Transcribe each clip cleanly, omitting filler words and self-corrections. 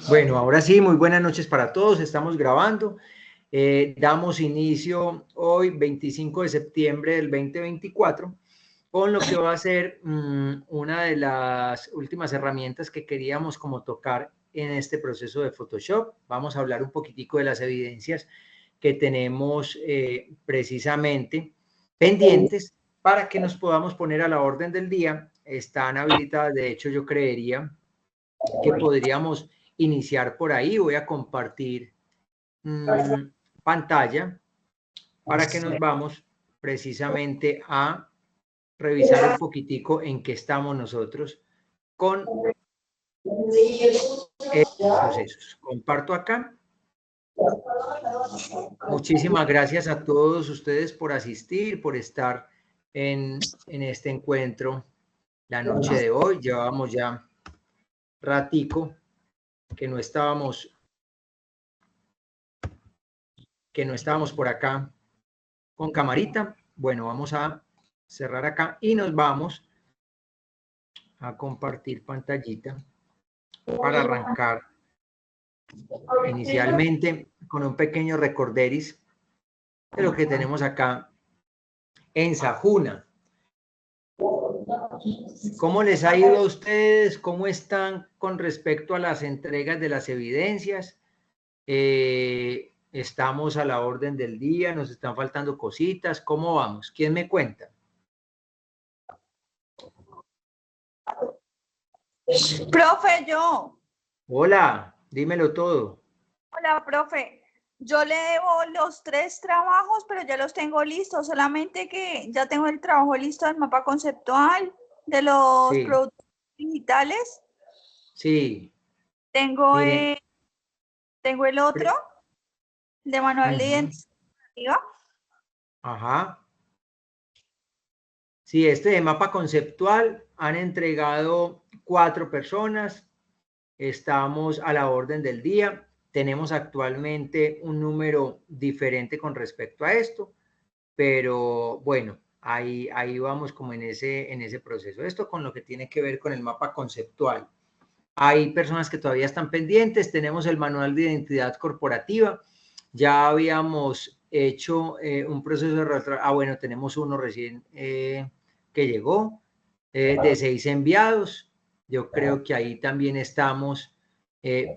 Bueno, ahora sí, muy buenas noches para todos. Estamos grabando. Damos inicio hoy, 25 de septiembre del 2024, con lo que va a ser una de las últimas herramientas que queríamos como tocar en este proceso de Photoshop. Vamos a hablar un poquitico de las evidencias que tenemos precisamente pendientes para que nos podamos poner a la orden del día. Están habilitadas, de hecho yo creería que podríamos iniciar por ahí. Voy a compartir pantalla para que nos vamos precisamente a revisar un poquitico en qué estamos nosotros con procesos. Comparto acá. Muchísimas gracias a todos ustedes por asistir, por estar en este encuentro la noche de hoy. Llevábamos ya ratico que no estábamos por acá con camarita. Bueno, vamos a cerrar acá y nos vamos a compartir pantallita para arrancar inicialmente con un pequeño recorderis de lo que tenemos acá en Sajuna. ¿Cómo les ha ido a ustedes? ¿Cómo están con respecto a las entregas de las evidencias? Estamos a la orden del día, nos están faltando cositas. ¿Cómo vamos? ¿Quién me cuenta? Profe, yo. Hola, dímelo todo. Hola, profe. Yo le debo los 3 trabajos, pero ya los tengo listos. Solamente que ya tengo el trabajo listo del mapa conceptual, de los productos digitales. Sí. Tengo el otro, de manual de identidad. Ajá. Sí, este de mapa conceptual han entregado 4 personas. Estamos a la orden del día. Tenemos actualmente un número diferente con respecto a esto, pero bueno, ahí vamos como en ese proceso. Esto con lo que tiene que ver con el mapa conceptual. Hay personas que todavía están pendientes. Tenemos el manual de identidad corporativa. Ya habíamos hecho un proceso de bueno, tenemos uno recién que llegó, de 6 enviados. Yo creo que ahí también estamos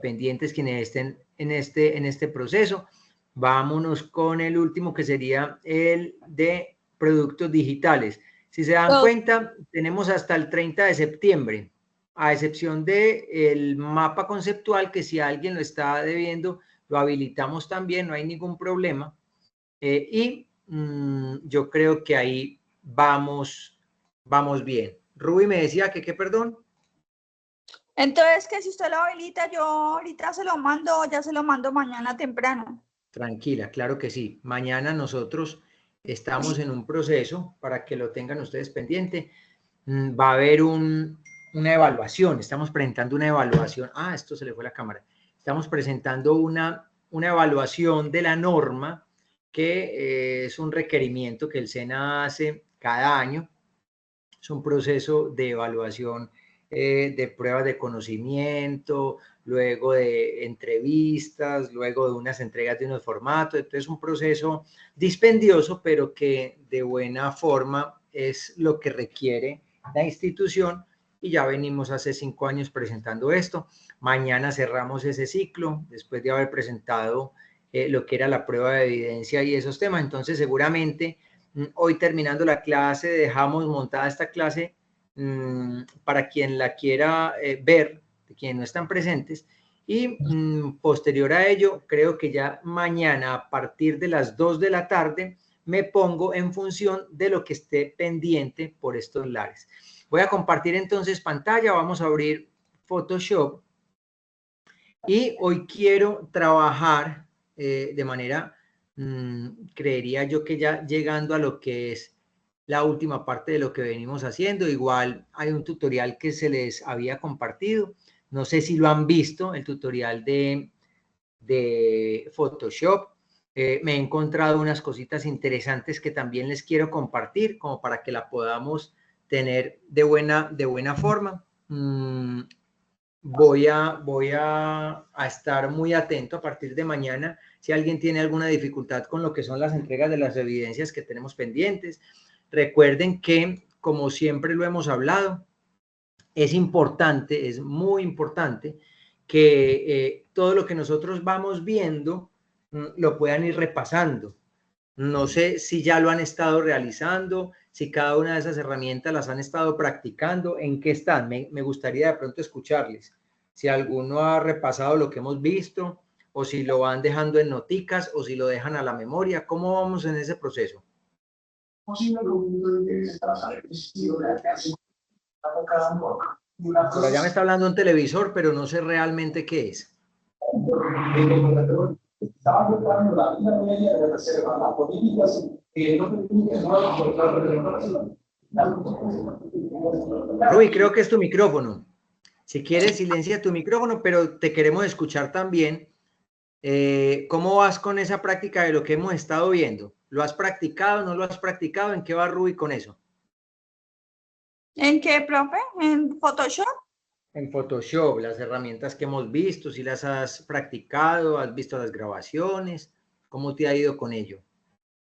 pendientes quienes estén en este proceso. Vámonos con el último, que sería el de productos digitales. Si se dan cuenta, tenemos hasta el 30 de septiembre, a excepción del mapa conceptual, que si alguien lo está debiendo, lo habilitamos también, no hay ningún problema. Yo creo que ahí vamos bien. Ruby me decía que, ¿qué, perdón? Entonces, que si usted lo habilita, yo ahorita se lo mando, ya se lo mando mañana temprano. Tranquila, claro que sí. Mañana nosotros estamos en un proceso para que lo tengan ustedes pendiente. Va a haber una evaluación, estamos presentando una evaluación. Esto se le fue la cámara. Estamos presentando una evaluación de la norma, que es un requerimiento que el SENA hace cada año. Es un proceso de evaluación de pruebas de conocimiento, luego de entrevistas, luego de unas entregas de unos formatos. Entonces, es un proceso dispendioso, pero que de buena forma es lo que requiere la institución, y ya venimos hace 5 años presentando esto. Mañana cerramos ese ciclo, después de haber presentado lo que era la prueba de evidencia y esos temas. Entonces, seguramente hoy, terminando la clase, dejamos montada esta clase para quien la quiera ver, de quienes no están presentes, y posterior a ello, creo que ya mañana a partir de las 2 de la tarde me pongo en función de lo que esté pendiente por estos lares. Voy a compartir entonces pantalla, vamos a abrir Photoshop, y hoy quiero trabajar de manera, creería yo que ya llegando a lo que es la última parte de lo que venimos haciendo. Igual hay un tutorial que se les había compartido, no sé si lo han visto, el tutorial de Photoshop. me he encontrado unas cositas interesantes que también les quiero compartir, como para que la podamos tener de buena forma. Voy a estar muy atento a partir de mañana si alguien tiene alguna dificultad con lo que son las entregas de las evidencias que tenemos pendientes. Recuerden que, como siempre lo hemos hablado, es importante, es muy importante que todo lo que nosotros vamos viendo lo puedan ir repasando. No sé si ya lo han estado realizando, si cada una de esas herramientas las han estado practicando, en qué están. Me gustaría de pronto escucharles. Si alguno ha repasado lo que hemos visto, o si lo van dejando en noticas, o si lo dejan a la memoria. ¿Cómo vamos en ese proceso? Por allá me está hablando un televisor, pero no sé realmente qué es. Rui, creo que es tu micrófono. Si quieres, silencia tu micrófono, pero te queremos escuchar también. ¿Cómo vas con esa práctica de lo que hemos estado viendo? ¿Lo has practicado? ¿No lo has practicado? ¿En qué va Rui con eso? ¿En qué, profe? ¿En Photoshop? En Photoshop, las herramientas que hemos visto, si las has practicado, has visto las grabaciones, ¿cómo te ha ido con ello?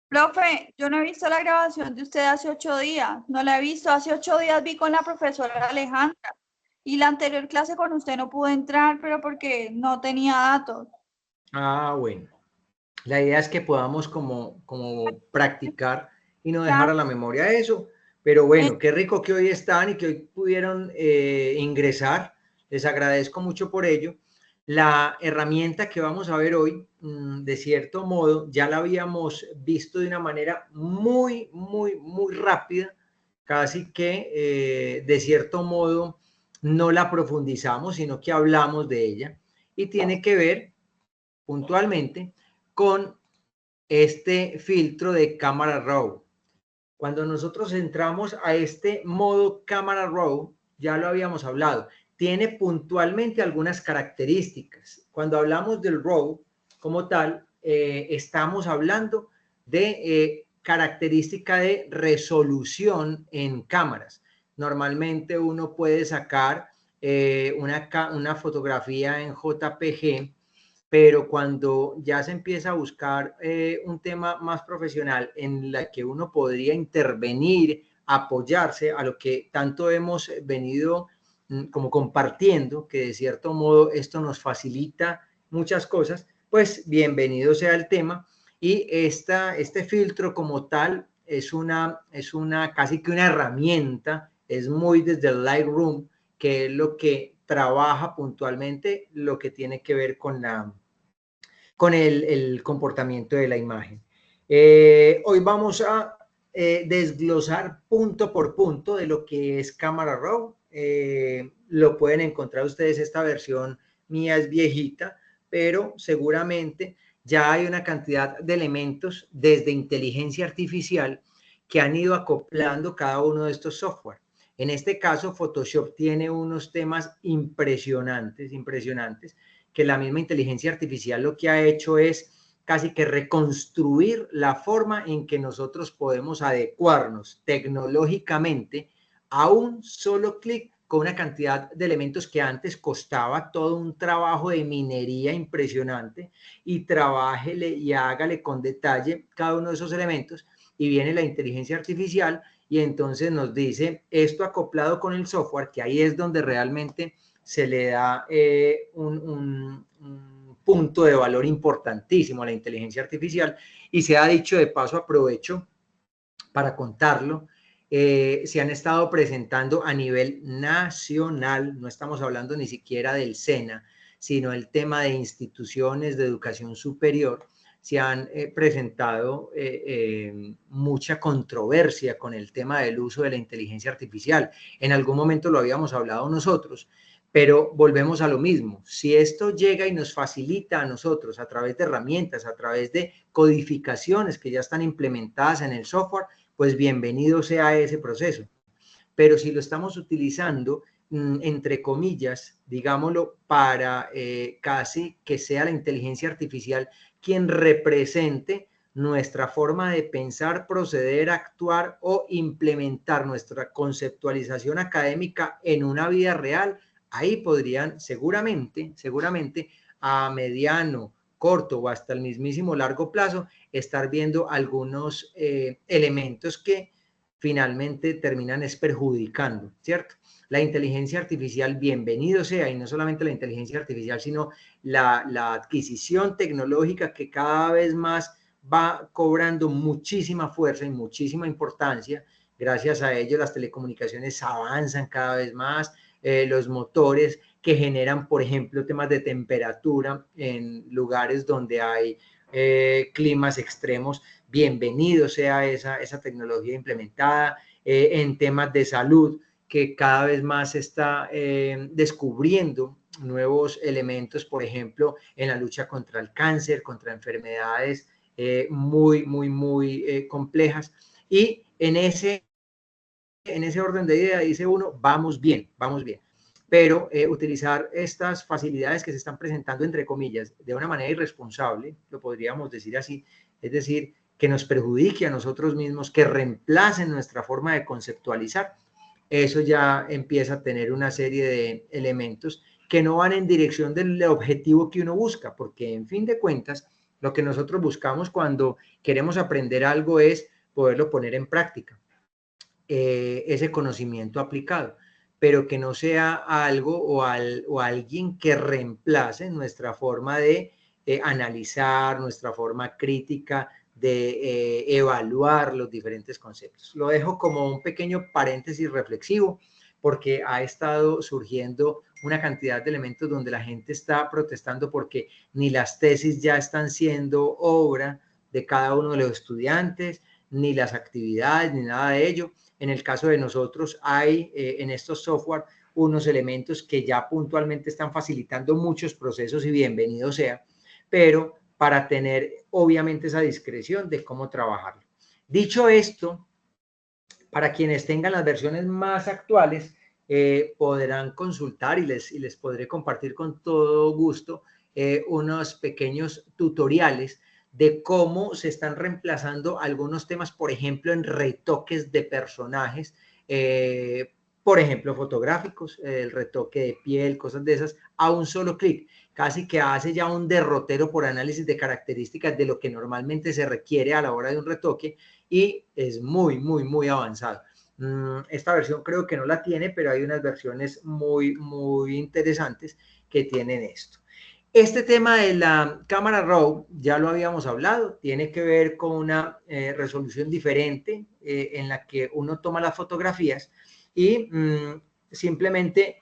Profe, yo no he visto la grabación de usted hace 8 días, no la he visto. Hace 8 días vi con la profesora Alejandra y la anterior clase con usted no pude entrar, pero porque no tenía datos. Ah, bueno. La idea es que podamos como practicar y no dejar a la memoria eso. Pero bueno, qué rico que hoy están y que hoy pudieron ingresar. Les agradezco mucho por ello. La herramienta que vamos a ver hoy, de cierto modo, ya la habíamos visto de una manera muy rápida, casi que de cierto modo no la profundizamos, sino que hablamos de ella. Y tiene que ver puntualmente con este filtro de cámara RAW. Cuando nosotros entramos a este modo cámara RAW, ya lo habíamos hablado, tiene puntualmente algunas características. Cuando hablamos del RAW como tal, estamos hablando de característica de resolución en cámaras. Normalmente uno puede sacar una fotografía en JPG, pero cuando ya se empieza a buscar un tema más profesional en la que uno podría intervenir, apoyarse a lo que tanto hemos venido como compartiendo, que de cierto modo esto nos facilita muchas cosas, pues bienvenido sea el tema. Y este filtro como tal es una casi que una herramienta, es muy desde el Lightroom, que es lo que trabaja puntualmente lo que tiene que ver con el comportamiento de la imagen. Hoy vamos a desglosar punto por punto de lo que es Camera Raw. Lo pueden encontrar ustedes, esta versión mía es viejita, pero seguramente ya hay una cantidad de elementos desde inteligencia artificial que han ido acoplando cada uno de estos software. En este caso, Photoshop tiene unos temas impresionantes, que la misma inteligencia artificial lo que ha hecho es casi que reconstruir la forma en que nosotros podemos adecuarnos tecnológicamente a un solo clic con una cantidad de elementos que antes costaba todo un trabajo de minería impresionante, y trabájele y hágale con detalle cada uno de esos elementos, y viene la inteligencia artificial y entonces nos dice esto acoplado con el software, que ahí es donde realmente se le da un punto de valor importantísimo a la inteligencia artificial. Y se ha dicho de paso, aprovecho para contarlo, se han estado presentando a nivel nacional, no estamos hablando ni siquiera del SENA, sino el tema de instituciones de educación superior. Se han presentado mucha controversia con el tema del uso de la inteligencia artificial. En algún momento lo habíamos hablado nosotros, pero volvemos a lo mismo. Si esto llega y nos facilita a nosotros a través de herramientas, a través de codificaciones que ya están implementadas en el software, pues bienvenido sea ese proceso. Pero si lo estamos utilizando, entre comillas, digámoslo, para casi que sea la inteligencia artificial quien represente nuestra forma de pensar, proceder, actuar o implementar nuestra conceptualización académica en una vida real. Ahí podrían seguramente a mediano, corto o hasta el mismísimo largo plazo estar viendo algunos elementos que finalmente terminan perjudicando, ¿cierto? La inteligencia artificial, bienvenido sea, y no solamente la inteligencia artificial, sino la adquisición tecnológica que cada vez más va cobrando muchísima fuerza y muchísima importancia. Gracias a ello las telecomunicaciones avanzan cada vez más, los motores que generan, por ejemplo, temas de temperatura en lugares donde hay climas extremos, bienvenido sea esa tecnología implementada, en temas de salud, que cada vez más se está descubriendo nuevos elementos, por ejemplo, en la lucha contra el cáncer, contra enfermedades muy complejas. Y en ese orden de idea dice uno, vamos bien. Pero utilizar estas facilidades que se están presentando, entre comillas, de una manera irresponsable, lo podríamos decir así, es decir, que nos perjudique a nosotros mismos, que reemplacen nuestra forma de conceptualizar, eso ya empieza a tener una serie de elementos que no van en dirección del objetivo que uno busca, porque en fin de cuentas, lo que nosotros buscamos cuando queremos aprender algo es poderlo poner en práctica, ese conocimiento aplicado, pero que no sea algo o alguien que reemplace nuestra forma de analizar, nuestra forma crítica de evaluar los diferentes conceptos. Lo dejo como un pequeño paréntesis reflexivo, porque ha estado surgiendo una cantidad de elementos donde la gente está protestando porque ni las tesis ya están siendo obra de cada uno de los estudiantes, ni las actividades, ni nada de ello. En el caso de nosotros hay en estos software unos elementos que ya puntualmente están facilitando muchos procesos y bienvenido sea, pero para tener obviamente esa discreción de cómo trabajarlo. Dicho esto, para quienes tengan las versiones más actuales, podrán consultar y les podré compartir con todo gusto unos pequeños tutoriales de cómo se están reemplazando algunos temas, por ejemplo, en retoques de personajes, por ejemplo, fotográficos, el retoque de piel, cosas de esas, a un solo clic. Casi que hace ya un derrotero por análisis de características de lo que normalmente se requiere a la hora de un retoque y es muy avanzado. Esta versión creo que no la tiene, pero hay unas versiones muy interesantes que tienen esto. Este tema de la cámara RAW, ya lo habíamos hablado, tiene que ver con una resolución diferente en la que uno toma las fotografías y simplemente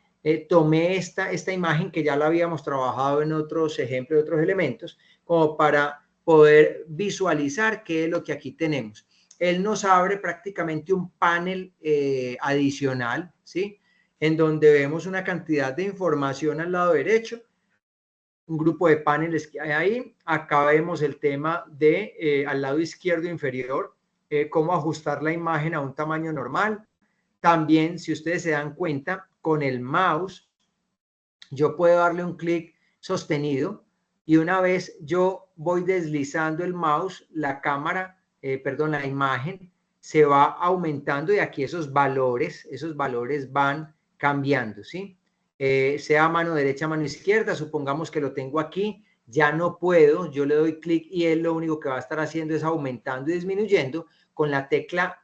tomé esta imagen que ya la habíamos trabajado en otros ejemplos, de otros elementos, como para poder visualizar qué es lo que aquí tenemos. Él nos abre prácticamente un panel adicional, ¿sí? En donde vemos una cantidad de información al lado derecho, un grupo de paneles que hay ahí. Acá vemos el tema de al lado izquierdo inferior, cómo ajustar la imagen a un tamaño normal. También, si ustedes se dan cuenta, con el mouse, yo puedo darle un clic sostenido y una vez yo voy deslizando el mouse, la cámara, la imagen se va aumentando y aquí esos valores van cambiando, ¿sí? Sea mano derecha, mano izquierda, supongamos que lo tengo aquí, ya no puedo, yo le doy clic y él lo único que va a estar haciendo es aumentando y disminuyendo con la tecla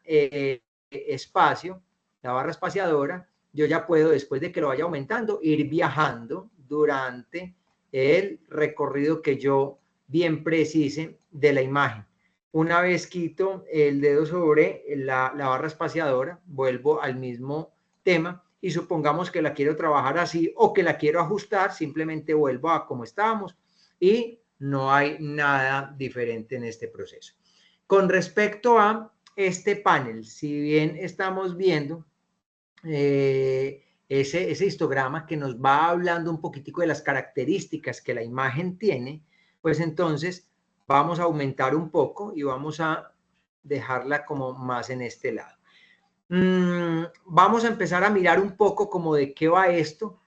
espacio, la barra espaciadora. Yo ya puedo, después de que lo vaya aumentando, ir viajando durante el recorrido que yo bien precise de la imagen. Una vez quito el dedo sobre la barra espaciadora, vuelvo al mismo tema y supongamos que la quiero trabajar así o que la quiero ajustar, simplemente vuelvo a como estábamos y no hay nada diferente en este proceso. Con respecto a este panel, si bien estamos viendo ese histograma que nos va hablando un poquitico de las características que la imagen tiene, pues entonces vamos a aumentar un poco y vamos a dejarla como más en este lado. Vamos a empezar a mirar un poco como de qué va esto.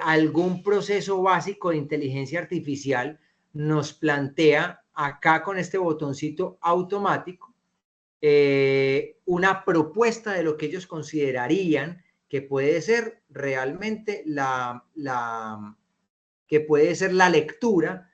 Algún proceso básico de inteligencia artificial nos plantea acá con este botoncito automático una propuesta de lo que ellos considerarían que puede ser realmente que puede ser la lectura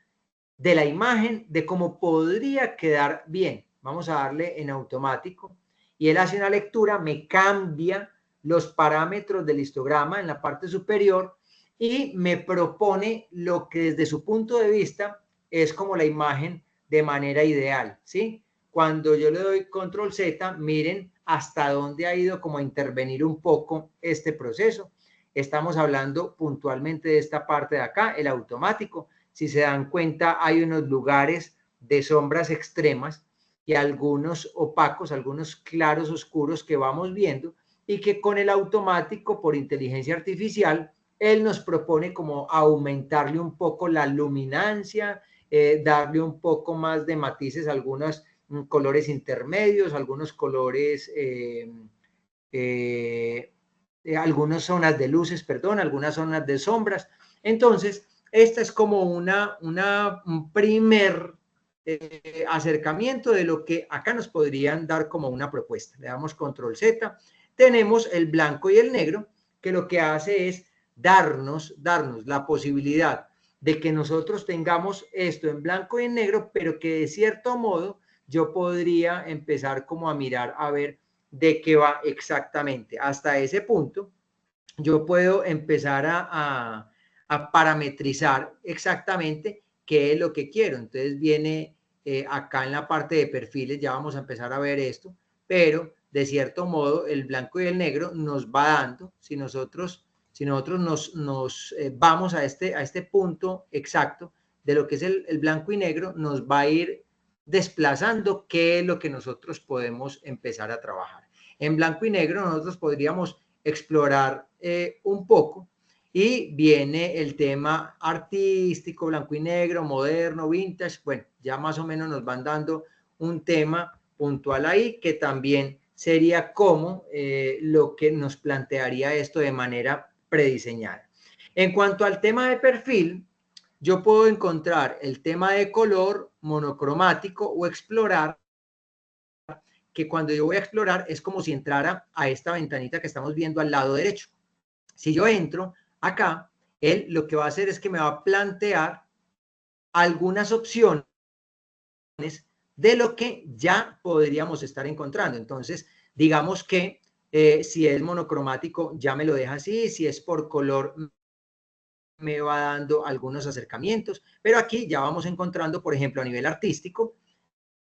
de la imagen, de cómo podría quedar bien. Vamos a darle en automático y él hace una lectura, me cambia los parámetros del histograma en la parte superior y me propone lo que desde su punto de vista es como la imagen de manera ideal, ¿sí? Cuando yo le doy control Z, miren hasta dónde ha ido como a intervenir un poco este proceso. Estamos hablando puntualmente de esta parte de acá, el automático. Si se dan cuenta, hay unos lugares de sombras extremas y algunos opacos, algunos claros oscuros que vamos viendo y que con el automático por inteligencia artificial, él nos propone como aumentarle un poco la luminancia, darle un poco más de matices, algunos colores intermedios, algunos colores, algunas zonas de luces, perdón, algunas zonas de sombras. Entonces, esta es como un primer acercamiento de lo que acá nos podrían dar como una propuesta. Le damos control Z, tenemos el blanco y el negro, que lo que hace es darnos la posibilidad de que nosotros tengamos esto en blanco y en negro, pero que de cierto modo yo podría empezar como a mirar a ver de qué va exactamente. Hasta ese punto yo puedo empezar a parametrizar exactamente qué es lo que quiero. Entonces viene acá en la parte de perfiles, ya vamos a empezar a ver esto, pero de cierto modo el blanco y el negro nos va dando, si nosotros nos vamos a este punto exacto de lo que es el blanco y negro, nos va a ir desplazando qué es lo que nosotros podemos empezar a trabajar. En blanco y negro nosotros podríamos explorar un poco y viene el tema artístico, blanco y negro, moderno, vintage. Bueno, ya más o menos nos van dando un tema puntual ahí que también sería como lo que nos plantearía esto de manera prediseñada. En cuanto al tema de perfil, yo puedo encontrar el tema de color monocromático o explorar, que cuando yo voy a explorar es como si entrara a esta ventanita que estamos viendo al lado derecho. Si yo entro acá, él lo que va a hacer es que me va a plantear algunas opciones de lo que ya podríamos estar encontrando. Entonces, digamos que si es monocromático, ya me lo deja así, si es por color, me va dando algunos acercamientos, pero aquí ya vamos encontrando, por ejemplo, a nivel artístico,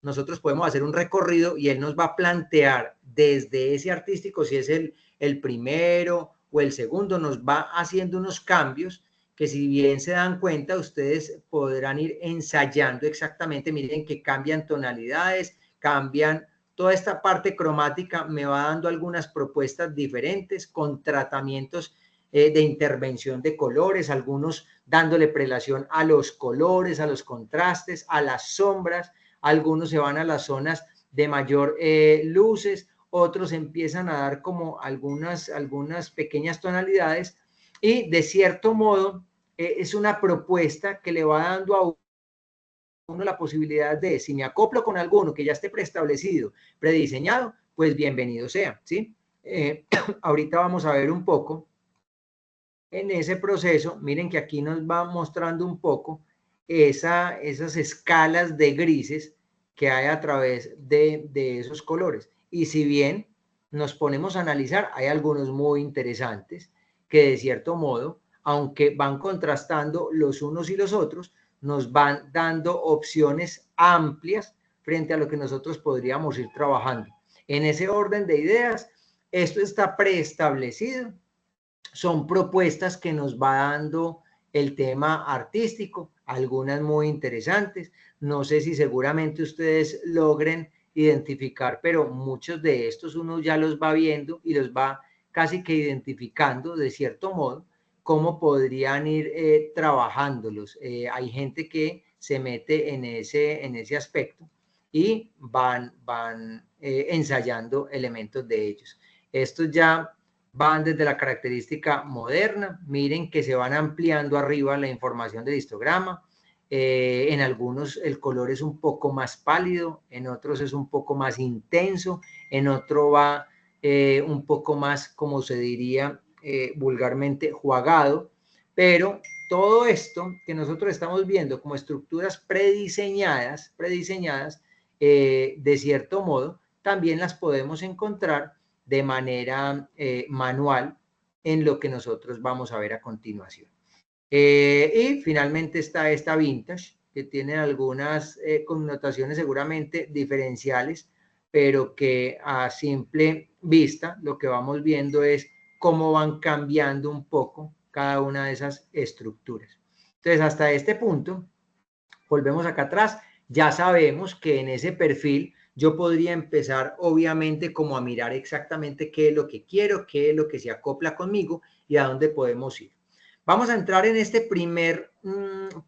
nosotros podemos hacer un recorrido y él nos va a plantear desde ese artístico, si es el primero o el segundo, nos va haciendo unos cambios que si bien se dan cuenta, ustedes podrán ir ensayando exactamente, miren que cambian tonalidades, cambian toda esta parte cromática, me va dando algunas propuestas diferentes con tratamientos de intervención de colores, algunos dándole prelación a los colores, a los contrastes, a las sombras, algunos se van a las zonas de mayor luces, otros empiezan a dar como algunas pequeñas tonalidades y de cierto modo es una propuesta que le va dando a uno la posibilidad de, si me acoplo con alguno que ya esté preestablecido, prediseñado, pues bienvenido sea, ¿sí? Ahorita vamos a ver un poco en ese proceso, miren que aquí nos va mostrando un poco esas escalas de grises que hay a través de esos colores. Y si bien nos ponemos a analizar, hay algunos muy interesantes que de cierto modo, aunque van contrastando los unos y los otros, nos van dando opciones amplias frente a lo que nosotros podríamos ir trabajando. En ese orden de ideas, esto está preestablecido. Son propuestas que nos va dando el tema artístico, algunas muy interesantes. No sé si seguramente ustedes logren identificar, pero muchos de estos uno ya los va viendo y los va casi que identificando de cierto modo cómo podrían ir trabajándolos. Hay gente que se mete en ese aspecto y van ensayando elementos de ellos. Estos ya van desde la característica moderna, miren que se van ampliando arriba la información del histograma, En algunos el color es un poco más pálido, en otros es un poco más intenso, en otro va un poco más, como se diría vulgarmente, jugado, pero todo esto que nosotros estamos viendo como estructuras prediseñadas, de cierto modo, también las podemos encontrar de manera manual en lo que nosotros vamos a ver a continuación. Y finalmente está esta vintage, que tiene algunas connotaciones seguramente diferenciales, pero que a simple vista lo que vamos viendo es cómo van cambiando un poco cada una de esas estructuras. Entonces, hasta este punto, volvemos acá atrás, ya sabemos que en ese perfil yo podría empezar obviamente como a mirar exactamente qué es lo que quiero, qué es lo que se acopla conmigo y a dónde podemos ir. Vamos a entrar en este primer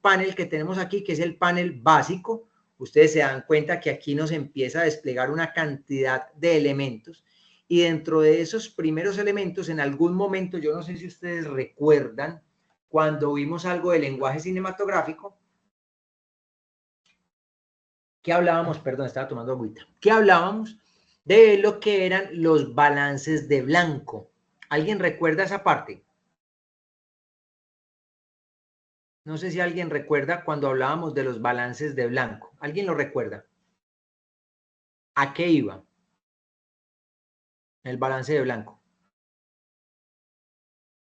panel que tenemos aquí, que es el panel básico. Ustedes se dan cuenta que aquí nos empieza a desplegar una cantidad de elementos y dentro de esos primeros elementos, en algún momento, yo no sé si ustedes recuerdan, cuando vimos algo de lenguaje cinematográfico, ¿qué hablábamos? Perdón, estaba tomando agüita. ¿Qué hablábamos? De lo que eran los balances de blanco. ¿Alguien recuerda esa parte? No sé si alguien recuerda cuando hablábamos de los balances de blanco. ¿Alguien lo recuerda? ¿A qué iba el balance de blanco?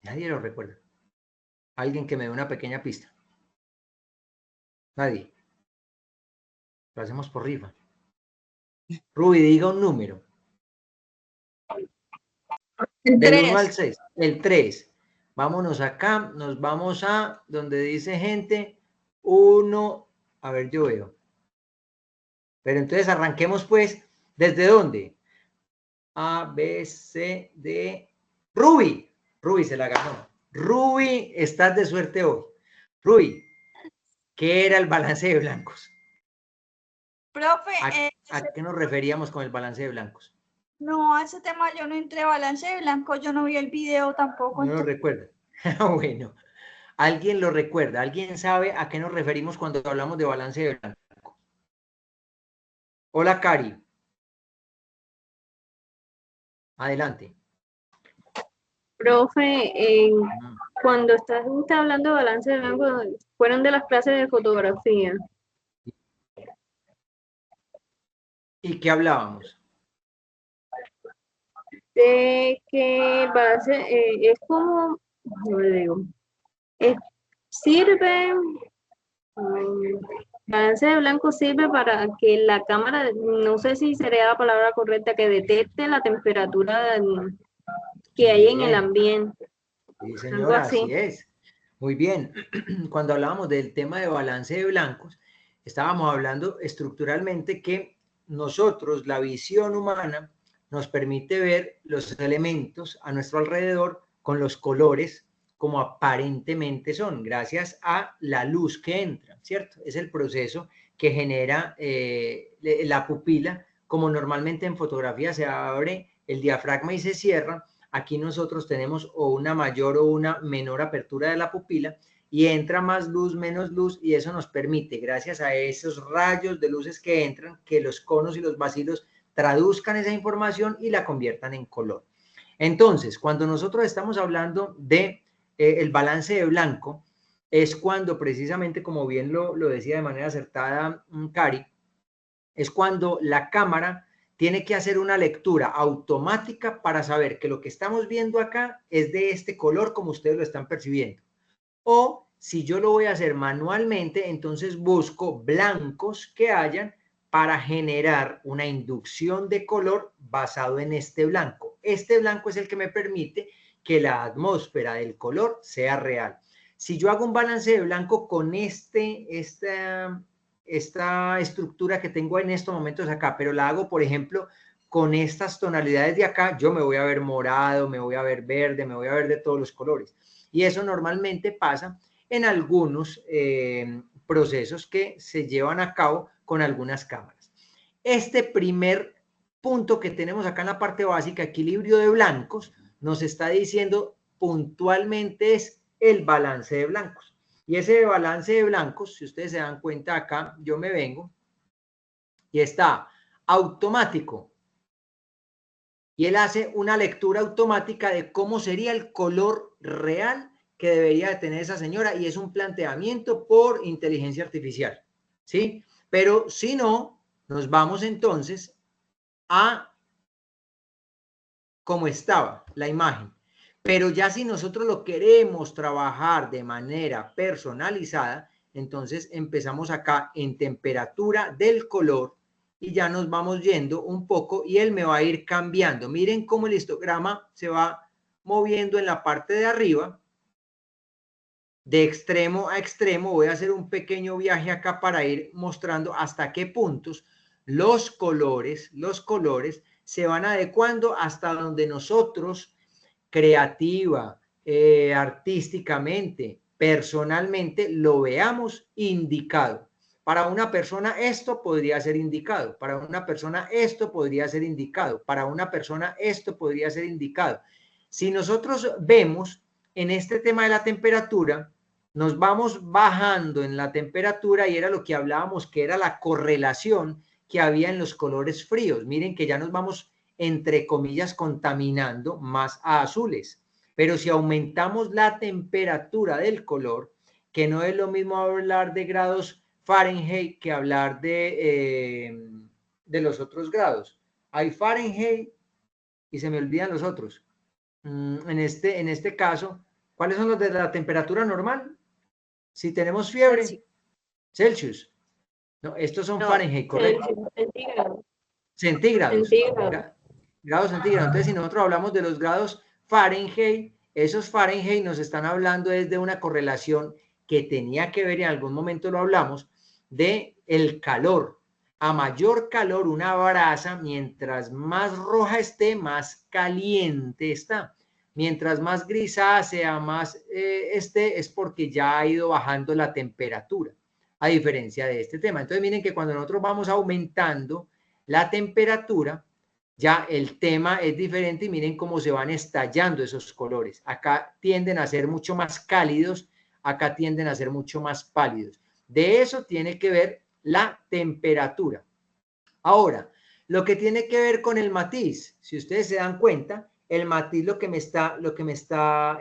Nadie lo recuerda. Alguien que me dé una pequeña pista. Nadie. Lo hacemos por rifa. Ruby, diga un número. Del 1 al 6. El 3. Vámonos acá. Nos vamos a donde dice gente. 1. A ver, yo veo. Pero entonces arranquemos pues. ¿Desde dónde? A, B, C, D. Ruby. Ruby se la ganó. Ruby, estás de suerte hoy. Ruby, ¿qué era el balance de blancos? Profe, ¿A qué nos referíamos con el balance de blancos? No, a ese tema yo no entré, balance de blanco, yo no vi el video tampoco. No lo recuerda. Bueno, ¿alguien lo recuerda? ¿Alguien sabe a qué nos referimos cuando hablamos de balance de blanco? Hola, Cari. Adelante. Profe, cuando usted hablando de balance de blanco, fueron de las clases de fotografía. ¿Y qué hablábamos? De que balance es como, no le digo, sirve, balance de blanco sirve para que la cámara, no sé si sería la palabra correcta, que detecte la temperatura que hay en el ambiente. Sí, señora, así es. Muy bien. Cuando hablábamos del tema de balance de blancos, estábamos hablando estructuralmente que nosotros, la visión humana, nos permite ver los elementos a nuestro alrededor con los colores como aparentemente son, gracias a la luz que entra, ¿cierto? Es el proceso que genera la pupila, como normalmente en fotografía se abre el diafragma y se cierra. Aquí nosotros tenemos o una mayor o una menor apertura de la pupila y entra más luz, menos luz, y eso nos permite, gracias a esos rayos de luces que entran, que los conos y los bacilos traduzcan esa información y la conviertan en color. Entonces, cuando nosotros estamos hablando de el balance de blanco, es cuando precisamente, como bien lo decía de manera acertada Cari, es cuando la cámara tiene que hacer una lectura automática para saber que lo que estamos viendo acá es de este color como ustedes lo están percibiendo. O si yo lo voy a hacer manualmente, entonces busco blancos que hayan para generar una inducción de color basado en este blanco. Este blanco es el que me permite que la atmósfera del color sea real. Si yo hago un balance de blanco con esta estructura que tengo en estos momentos acá, pero la hago, por ejemplo, con estas tonalidades de acá, yo me voy a ver morado, me voy a ver verde, me voy a ver de todos los colores. Y eso normalmente pasa en algunos procesos que se llevan a cabo con algunas cámaras. Este primer punto que tenemos acá en la parte básica, equilibrio de blancos, nos está diciendo puntualmente es el balance de blancos. Y ese balance de blancos, si ustedes se dan cuenta acá, yo me vengo y está automático. Y él hace una lectura automática de cómo sería el color real que debería de tener esa señora, y es un planteamiento por inteligencia artificial, ¿sí? Pero si no, nos vamos entonces a cómo estaba la imagen. Pero ya si nosotros lo queremos trabajar de manera personalizada, entonces empezamos acá en temperatura del color y ya nos vamos yendo un poco y él me va a ir cambiando. Miren cómo el histograma se va moviendo en la parte de arriba. De extremo a extremo voy a hacer un pequeño viaje acá para ir mostrando hasta qué puntos los colores se van adecuando hasta donde nosotros creativa, artísticamente, personalmente, lo veamos indicado. Para una persona esto podría ser indicado, para una persona esto podría ser indicado, para una persona esto podría ser indicado. Si nosotros vemos en este tema de la temperatura, nos vamos bajando en la temperatura y era lo que hablábamos, que era la correlación que había en los colores fríos. Miren que ya nos vamos, entre comillas, contaminando más a azules. Pero si aumentamos la temperatura del color, que no es lo mismo hablar de grados Fahrenheit que hablar de los otros grados. Hay Fahrenheit y se me olvidan los otros. En este caso, ¿cuáles son los de la temperatura normal? Si tenemos fiebre, Celsius. No, estos son Fahrenheit, correcto. Centígrados. Grados centígrados. Entonces, si nosotros hablamos de los grados Fahrenheit, esos Fahrenheit nos están hablando desde una correlación que tenía que ver, en algún momento lo hablamos, de el calor. A mayor calor, una brasa, mientras más roja esté, más caliente está. Mientras más grisácea, más esté, es porque ya ha ido bajando la temperatura, a diferencia de este tema. Entonces, miren que cuando nosotros vamos aumentando la temperatura, ya el tema es diferente y miren cómo se van estallando esos colores. Acá tienden a ser mucho más cálidos, acá tienden a ser mucho más pálidos. De eso tiene que ver la temperatura. Ahora, lo que tiene que ver con el matiz, si ustedes se dan cuenta, el matiz lo que me está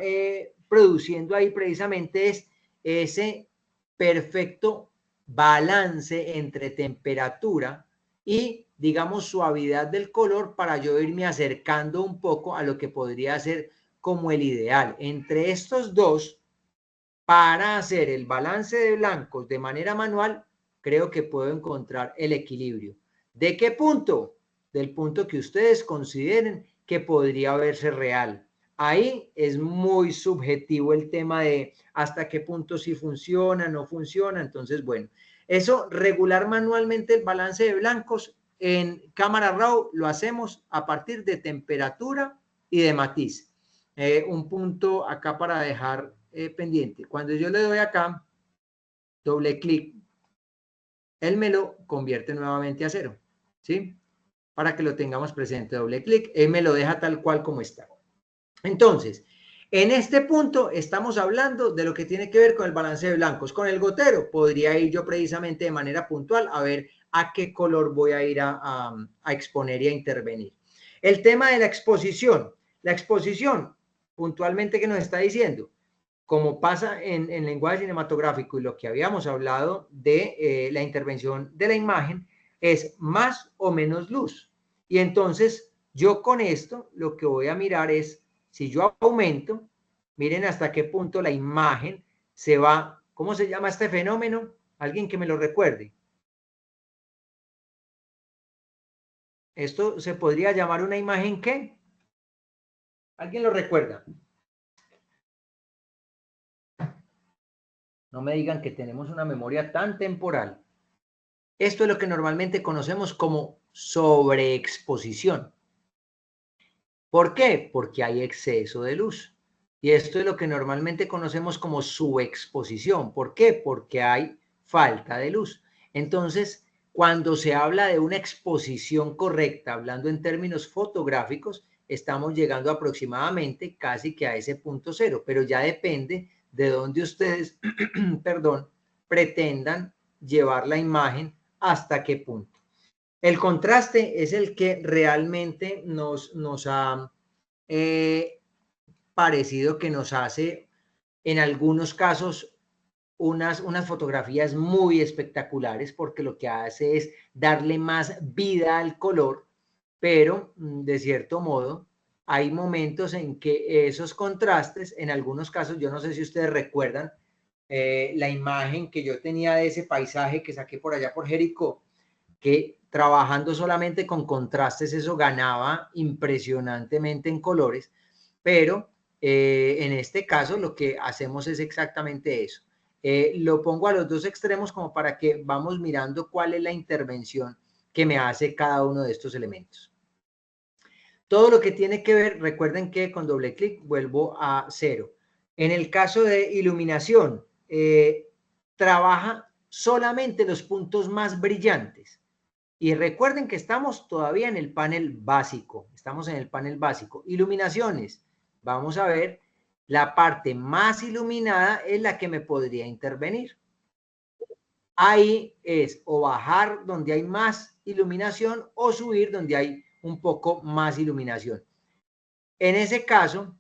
produciendo ahí precisamente es ese perfecto balance entre temperatura y, digamos, suavidad del color, para yo irme acercando un poco a lo que podría ser como el ideal. Entre estos dos, para hacer el balance de blancos de manera manual, creo que puedo encontrar el equilibrio. ¿De qué punto? Del punto que ustedes consideren que podría verse real. Ahí es muy subjetivo el tema de hasta qué punto sí funciona, no funciona. Entonces, bueno, eso regular manualmente el balance de blancos en cámara RAW lo hacemos a partir de temperatura y de matiz. Un punto acá para dejar pendiente. Cuando yo le doy acá, doble clic, él me lo convierte nuevamente a 0, ¿sí? Para que lo tengamos presente, doble clic, él me lo deja tal cual como está. Entonces, en este punto estamos hablando de lo que tiene que ver con el balance de blancos. Con el gotero podría ir yo precisamente de manera puntual a ver a qué color voy a ir a exponer y a intervenir. El tema de la exposición puntualmente, que nos está diciendo, como pasa en lenguaje cinematográfico y lo que habíamos hablado de la intervención de la imagen, es más o menos luz. Y entonces yo con esto lo que voy a mirar es, si yo aumento, miren hasta qué punto la imagen se va. ¿Cómo se llama este fenómeno? Alguien que me lo recuerde. Esto se podría llamar una imagen, ¿qué? ¿Alguien lo recuerda? No me digan que tenemos una memoria tan temporal. Esto es lo que normalmente conocemos como sobreexposición. ¿Por qué? Porque hay exceso de luz. Y esto es lo que normalmente conocemos como subexposición. ¿Por qué? Porque hay falta de luz. Entonces, cuando se habla de una exposición correcta, hablando en términos fotográficos, estamos llegando aproximadamente casi que a ese punto cero, pero ya depende de donde ustedes, perdón, pretendan llevar la imagen hasta qué punto. El contraste es el que realmente nos ha parecido que nos hace en algunos casos unas fotografías muy espectaculares, porque lo que hace es darle más vida al color, pero de cierto modo hay momentos en que esos contrastes, en algunos casos, yo no sé si ustedes recuerdan la imagen que yo tenía de ese paisaje que saqué por allá por Jericó, que trabajando solamente con contrastes eso ganaba impresionantemente en colores, pero en este caso lo que hacemos es exactamente eso. Lo pongo a los dos extremos como para que vamos mirando cuál es la intervención que me hace cada uno de estos elementos. Todo lo que tiene que ver, recuerden que con doble clic vuelvo a 0. En el caso de iluminación, trabaja solamente los puntos más brillantes. Y recuerden que estamos todavía en el panel básico. Estamos en el panel básico. Iluminaciones. Vamos a ver, la parte más iluminada es la que me podría intervenir. Ahí es o bajar donde hay más iluminación o subir donde hay un poco más iluminación. En ese caso,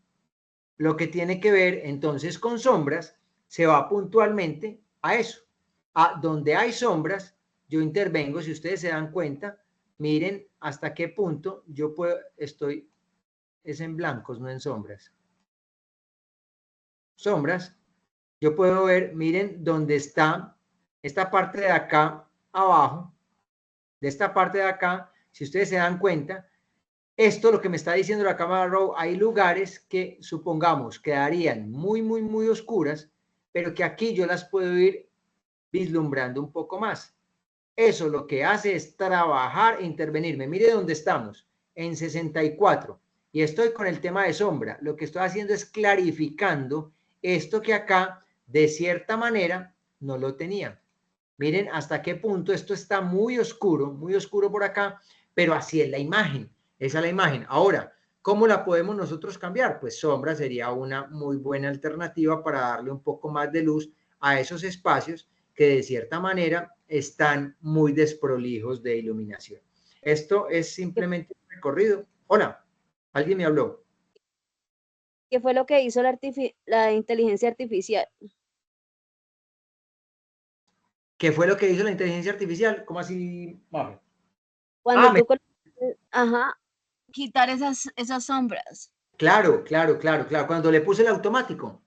lo que tiene que ver entonces con sombras, se va puntualmente a eso. A donde hay sombras, yo intervengo, si ustedes se dan cuenta, miren hasta qué punto yo puedo, es en blancos, no en sombras. Sombras, yo puedo ver, miren dónde está esta parte de acá abajo, de esta parte de acá, si ustedes se dan cuenta, esto lo que me está diciendo la cámara RAW, hay lugares que supongamos quedarían muy, muy, muy oscuras, pero que aquí yo las puedo ir vislumbrando un poco más. Eso lo que hace es trabajar e intervenirme. Mire dónde estamos, en 64, y estoy con el tema de sombra. Lo que estoy haciendo es clarificando esto que acá, de cierta manera, no lo tenía. Miren hasta qué punto esto está muy oscuro por acá, pero así es la imagen. Esa es la imagen. Ahora, ¿cómo la podemos nosotros cambiar? Pues sombra sería una muy buena alternativa para darle un poco más de luz a esos espacios que de cierta manera están muy desprolijos de iluminación. Esto es simplemente un recorrido. Hola, ¿alguien me habló? ¿Qué fue lo que hizo la inteligencia artificial? ¿Qué fue lo que hizo la inteligencia artificial? ¿Cómo así, Mafe? Cuando tú ajá, quitar esas sombras. Claro. Cuando le puse el automático.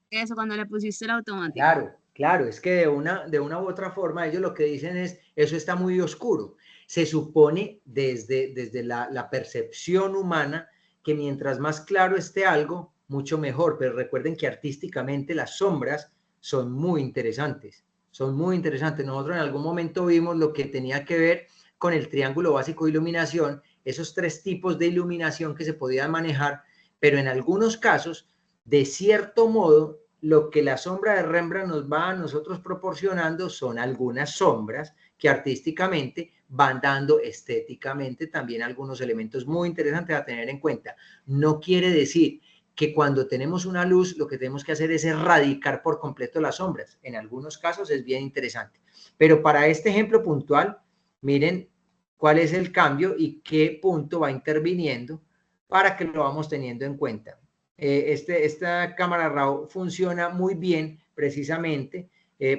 Eso, cuando le pusiste el automático. Claro, es que de una u otra forma ellos lo que dicen es, eso está muy oscuro. Se supone desde la percepción humana que mientras más claro esté algo, mucho mejor, pero recuerden que artísticamente las sombras son muy interesantes, Nosotros en algún momento vimos lo que tenía que ver con el triángulo básico de iluminación, esos 3 tipos de iluminación que se podían manejar, pero en algunos casos, de cierto modo, lo que la sombra de Rembrandt nos va a nosotros proporcionando son algunas sombras que artísticamente van dando estéticamente también algunos elementos muy interesantes a tener en cuenta. No quiere decir que cuando tenemos una luz lo que tenemos que hacer es erradicar por completo las sombras. En algunos casos es bien interesante. Pero para este ejemplo puntual, miren cuál es el cambio y qué punto va interviniendo para que lo vamos teniendo en cuenta. Esta cámara RAW funciona muy bien precisamente,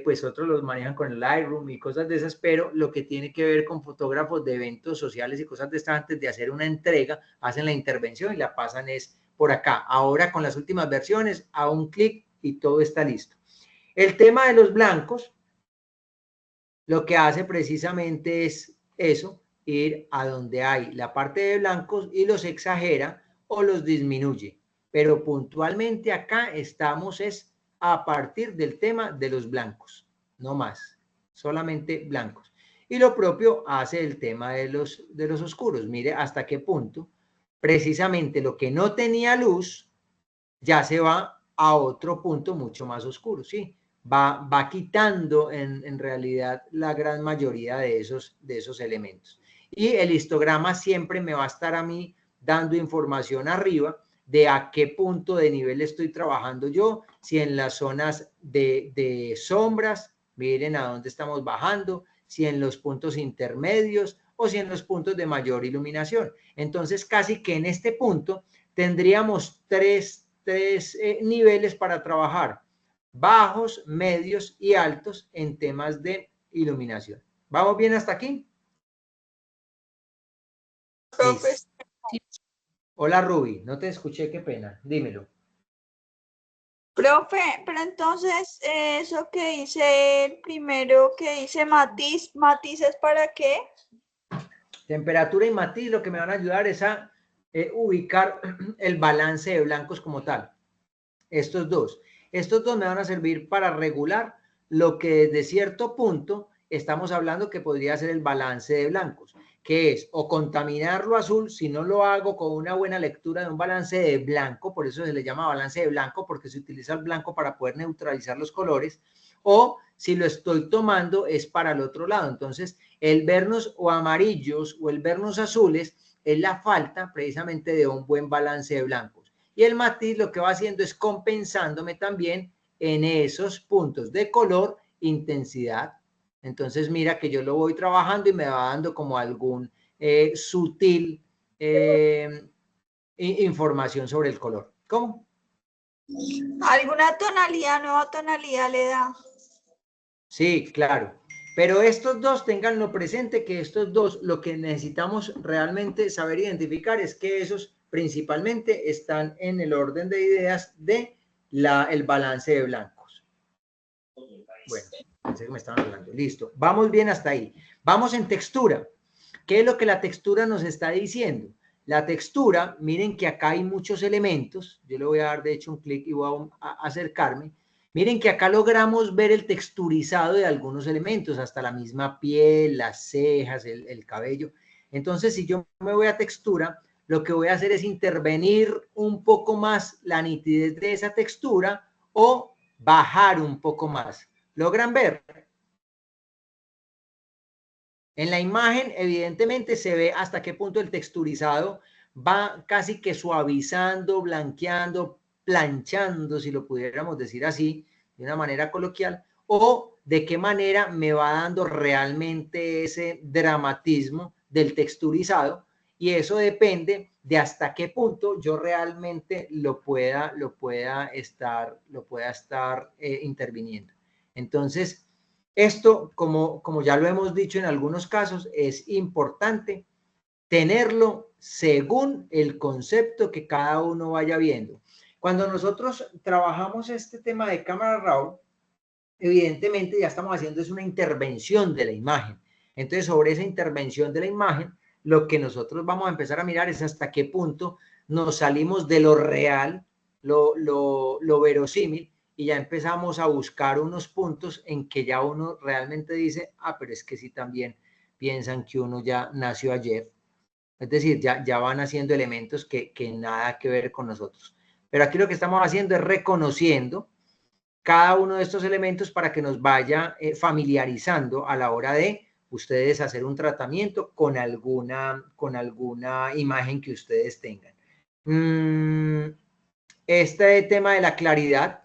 pues otros los manejan con el Lightroom y cosas de esas, pero lo que tiene que ver con fotógrafos de eventos sociales y cosas de estas, antes de hacer una entrega, hacen la intervención y la pasan es por acá. Ahora con las últimas versiones, a un clic y todo está listo. El tema de los blancos, lo que hace precisamente es eso, ir a donde hay la parte de blancos y los exagera o los disminuye. Pero puntualmente acá estamos es a partir del tema de los blancos, no más, solamente blancos. Y lo propio hace el tema de los oscuros. Mire hasta qué punto precisamente lo que no tenía luz ya se va a otro punto mucho más oscuro, ¿sí? Va quitando en realidad la gran mayoría de esos elementos. Y el histograma siempre me va a estar a mí dando información arriba de a qué punto de nivel estoy trabajando yo, si en las zonas de sombras, miren a dónde estamos bajando, si en los puntos intermedios o si en los puntos de mayor iluminación. Entonces, casi que en este punto tendríamos tres niveles para trabajar: bajos, medios y altos en temas de iluminación. ¿Vamos bien hasta aquí? Profe. Hola, Ruby, no te escuché, qué pena, dímelo. Profe, pero entonces eso que dice el primero, que dice matices, ¿para qué? Temperatura y matiz lo que me van a ayudar es a ubicar el balance de blancos como tal. Estos dos me van a servir para regular lo que desde cierto punto estamos hablando que podría ser el balance de blancos, que es o contaminar lo azul si no lo hago con una buena lectura de un balance de blanco, por eso se le llama balance de blanco, porque se utiliza el blanco para poder neutralizar los colores, o si lo estoy tomando es para el otro lado. Entonces, el vernos o amarillos o el vernos azules es la falta precisamente de un buen balance de blancos. Y el matiz lo que va haciendo es compensándome también en esos puntos de color, intensidad. Entonces mira que yo lo voy trabajando y me va dando como algún sutil información sobre el color. ¿Cómo? ¿Alguna tonalidad, nueva tonalidad le da? Sí, claro. Pero estos dos, tenganlo presente, que estos dos, lo que necesitamos realmente saber identificar es que esos principalmente están en el orden de ideas de el balance de blancos. Bueno, pensé que me estaban hablando. Listo. Vamos bien hasta ahí. Vamos en textura. ¿Qué es lo que la textura nos está diciendo? La textura, miren que acá hay muchos elementos. Yo le voy a dar de hecho un clic y voy a acercarme. Miren que acá logramos ver el texturizado de algunos elementos, hasta la misma piel, las cejas, el cabello. Entonces, si yo me voy a textura, lo que voy a hacer es intervenir un poco más la nitidez de esa textura o bajar un poco más. ¿Logran ver? En la imagen, evidentemente, se ve hasta qué punto el texturizado va casi que suavizando, blanqueando, planchando, si lo pudiéramos decir así, de una manera coloquial, o de qué manera me va dando realmente ese dramatismo del texturizado, y eso depende de hasta qué punto yo realmente lo pueda estar interviniendo. Entonces, esto, como ya lo hemos dicho en algunos casos, es importante tenerlo según el concepto que cada uno vaya viendo. Cuando nosotros trabajamos este tema de cámara RAW, evidentemente ya estamos haciendo es una intervención de la imagen. Entonces, sobre esa intervención de la imagen, lo que nosotros vamos a empezar a mirar es hasta qué punto nos salimos de lo real, lo verosímil, y ya empezamos a buscar unos puntos en que ya uno realmente dice, pero es que sí también piensan que uno ya nació ayer. Es decir, ya van haciendo elementos que nada que ver con nosotros. Pero aquí lo que estamos haciendo es reconociendo cada uno de estos elementos para que nos vaya familiarizando a la hora de ustedes hacer un tratamiento con alguna imagen que ustedes tengan. Este tema de la claridad,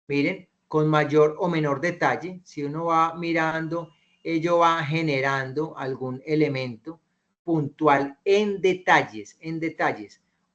miren, con mayor o menor detalle, si uno va mirando, ello va generando algún elemento puntual en detalles,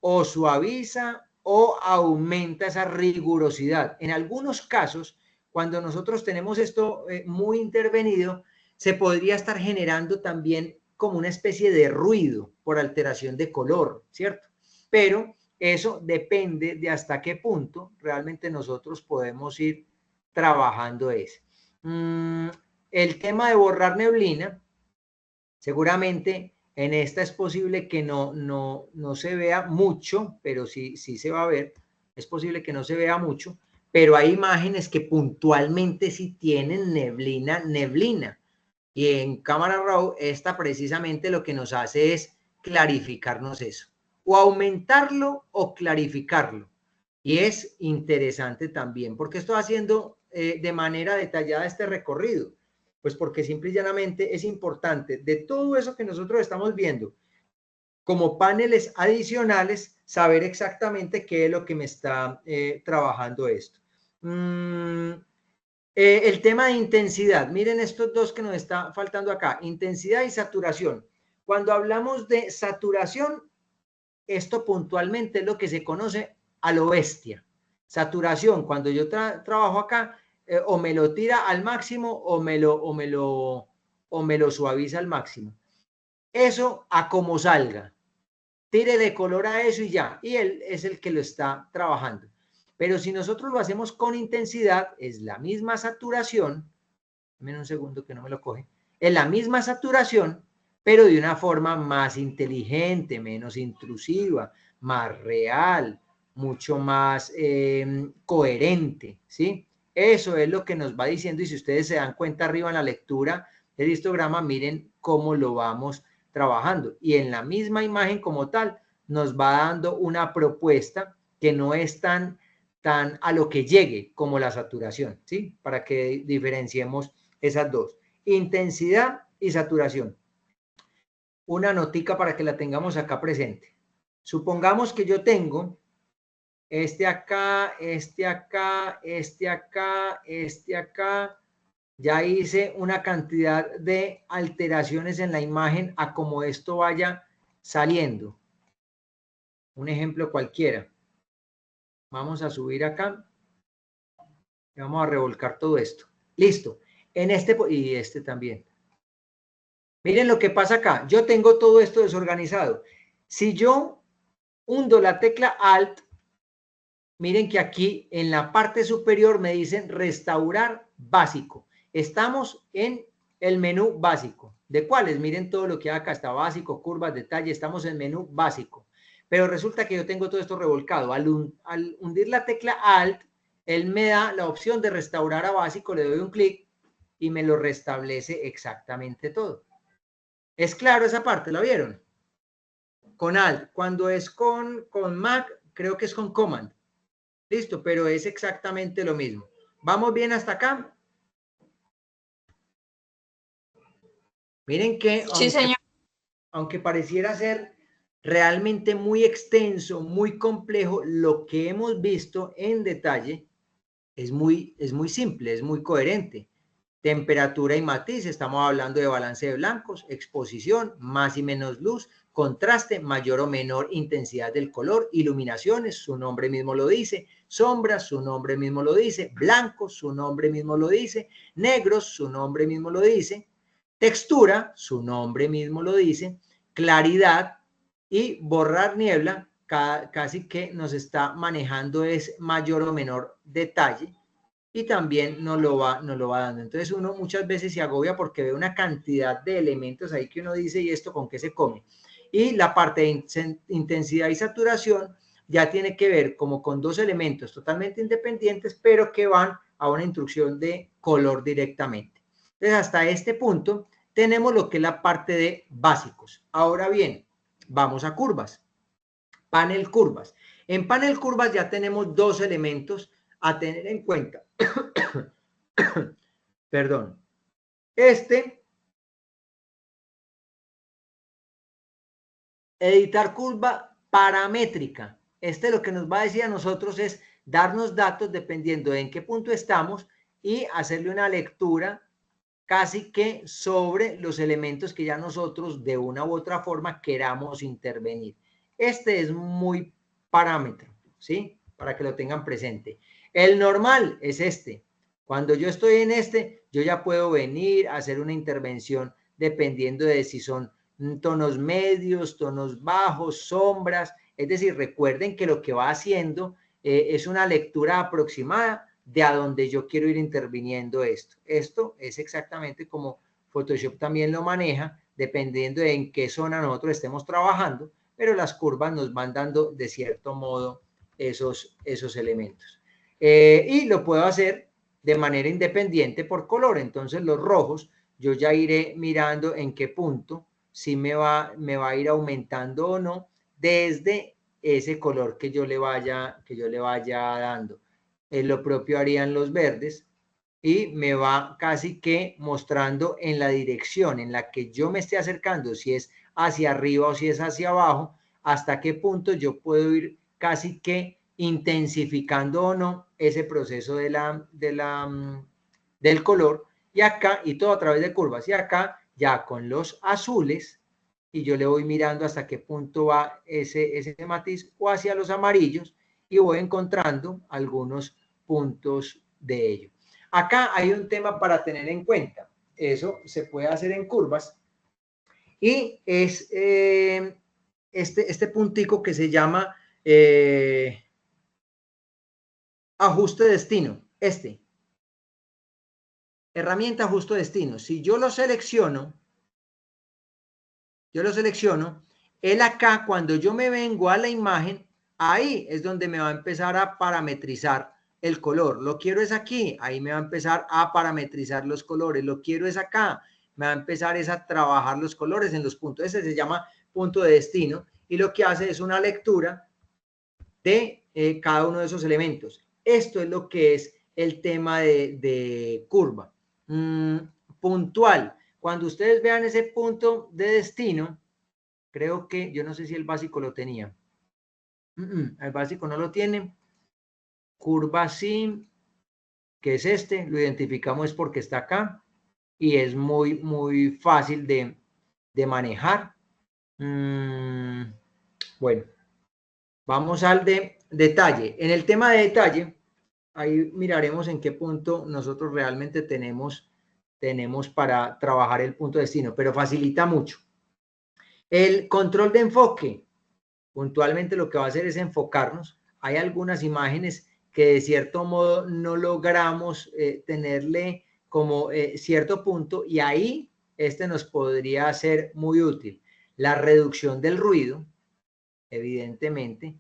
o suaviza o aumenta esa rigurosidad. En algunos casos, cuando nosotros tenemos esto muy intervenido, se podría estar generando también como una especie de ruido por alteración de color, ¿cierto? Pero eso depende de hasta qué punto realmente nosotros podemos ir trabajando eso. El tema de borrar neblina, seguramente en esta es posible que no se vea mucho, pero sí se va a ver. Es posible que no se vea mucho, pero hay imágenes que puntualmente sí tienen neblina. Y en cámara RAW, esta precisamente lo que nos hace es clarificarnos eso, o aumentarlo o clarificarlo. Y es interesante también, porque estoy haciendo de manera detallada este recorrido. Pues porque simple y llanamente es importante de todo eso que nosotros estamos viendo, como paneles adicionales, saber exactamente qué es lo que me está trabajando esto. El tema de intensidad, miren estos dos que nos está faltando acá, intensidad y saturación. Cuando hablamos de saturación, esto puntualmente es lo que se conoce a lo bestia. Saturación, cuando yo trabajo acá, o me lo tira al máximo o me lo suaviza al máximo. Eso a como salga. Tire de color a eso y ya. Y él es el que lo está trabajando. Pero si nosotros lo hacemos con intensidad, es la misma saturación. Dame un segundo que no me lo coge. Es la misma saturación, pero de una forma más inteligente, menos intrusiva, más real, mucho más coherente, ¿sí? Eso es lo que nos va diciendo, y si ustedes se dan cuenta arriba en la lectura del histograma, miren cómo lo vamos trabajando. Y en la misma imagen como tal, nos va dando una propuesta que no es tan a lo que llegue como la saturación, ¿sí? Para que diferenciemos esas dos, intensidad y saturación. Una notica para que la tengamos acá presente. Supongamos que yo tengo este acá, este acá, este acá, este acá. Ya hice una cantidad de alteraciones en la imagen a como esto vaya saliendo. Un ejemplo cualquiera. Vamos a subir acá. Y vamos a revolcar todo esto. Listo. En este, y este también. Miren lo que pasa acá. Yo tengo todo esto desorganizado. Si yo hundo la tecla Alt, miren que aquí en la parte superior me dicen restaurar básico. Estamos en el menú básico. ¿De cuáles? Miren todo lo que hay acá. Está básico, curvas, detalle. Estamos en menú básico. Pero resulta que yo tengo todo esto revolcado. Al hundir la tecla Alt, él me da la opción de restaurar a básico. Le doy un clic y me lo restablece exactamente todo. ¿Es claro esa parte? ¿La vieron? Con Alt. Cuando es con Mac, creo que es con Command. Listo, pero es exactamente lo mismo. ¿Vamos bien hasta acá? Miren que, sí, señor. Aunque pareciera ser realmente muy extenso, muy complejo, lo que hemos visto en detalle es muy simple, es muy coherente. Temperatura y matiz, estamos hablando de balance de blancos, exposición, más y menos luz, contraste, mayor o menor intensidad del color, iluminaciones, su nombre mismo lo dice, sombras, su nombre mismo lo dice, blancos, su nombre mismo lo dice, negros, su nombre mismo lo dice, textura, su nombre mismo lo dice, claridad y borrar niebla, casi que nos está manejando es mayor o menor detalle. Y también nos lo va dando. Entonces uno muchas veces se agobia porque ve una cantidad de elementos ahí que uno dice, ¿y esto con qué se come? Y la parte de intensidad y saturación ya tiene que ver como con dos elementos totalmente independientes, pero que van a una instrucción de color directamente. Entonces hasta este punto tenemos lo que es la parte de básicos. Ahora bien, vamos a curvas. Panel curvas. En panel curvas ya tenemos dos elementos a tener en cuenta. Perdón. Editar curva paramétrica. Lo que nos va a decir a nosotros es darnos datos dependiendo de en qué punto estamos y hacerle una lectura casi que sobre los elementos que ya nosotros de una u otra forma queramos intervenir. Es muy parámetro, ¿sí? Para que lo tengan presente. El normal es este. Cuando yo estoy en yo ya puedo venir a hacer una intervención dependiendo de si son tonos medios, tonos bajos, sombras. Es decir, recuerden que lo que va haciendo es una lectura aproximada de a donde yo quiero ir interviniendo esto. Esto es exactamente como Photoshop también lo maneja, dependiendo de en qué zona nosotros estemos trabajando, pero las curvas nos van dando de cierto modo esos elementos. Y lo puedo hacer de manera independiente por color. Entonces los rojos, yo ya iré mirando en qué punto si me va a ir aumentando o no desde ese color que yo le vaya dando. Lo propio harían los verdes y me va casi que mostrando en la dirección en la que yo me esté acercando, si es hacia arriba o si es hacia abajo, hasta qué punto yo puedo ir casi que intensificando o no ese proceso del color, y acá, y todo a través de curvas, y acá ya con los azules, y yo le voy mirando hasta qué punto va ese matiz, o hacia los amarillos, y voy encontrando algunos puntos de ello. Acá hay un tema para tener en cuenta, eso se puede hacer en curvas, y es este puntico que se llama ajuste de destino, herramienta ajuste de destino. Si yo lo selecciono, él acá, cuando yo me vengo a la imagen, ahí es donde me va a empezar a parametrizar el color. Lo quiero es aquí, ahí me va a empezar a parametrizar los colores. Lo quiero es acá, me va a empezar es a trabajar los colores en los puntos. Ese se llama punto de destino, y lo que hace es una lectura de cada uno de esos elementos. Esto es lo que es el tema de curva. Puntual. Cuando ustedes vean ese punto de destino, creo que, yo no sé si el básico lo tenía. El básico no lo tiene. Curva sí, que es este, lo identificamos porque está acá y es muy, muy fácil de manejar. Bueno, vamos al detalle. En el tema de detalle, ahí miraremos en qué punto nosotros realmente tenemos para trabajar el punto de destino, pero facilita mucho. El control de enfoque, puntualmente lo que va a hacer es enfocarnos. Hay algunas imágenes que de cierto modo no logramos tenerle como cierto punto, y ahí nos podría ser muy útil. La reducción del ruido, evidentemente,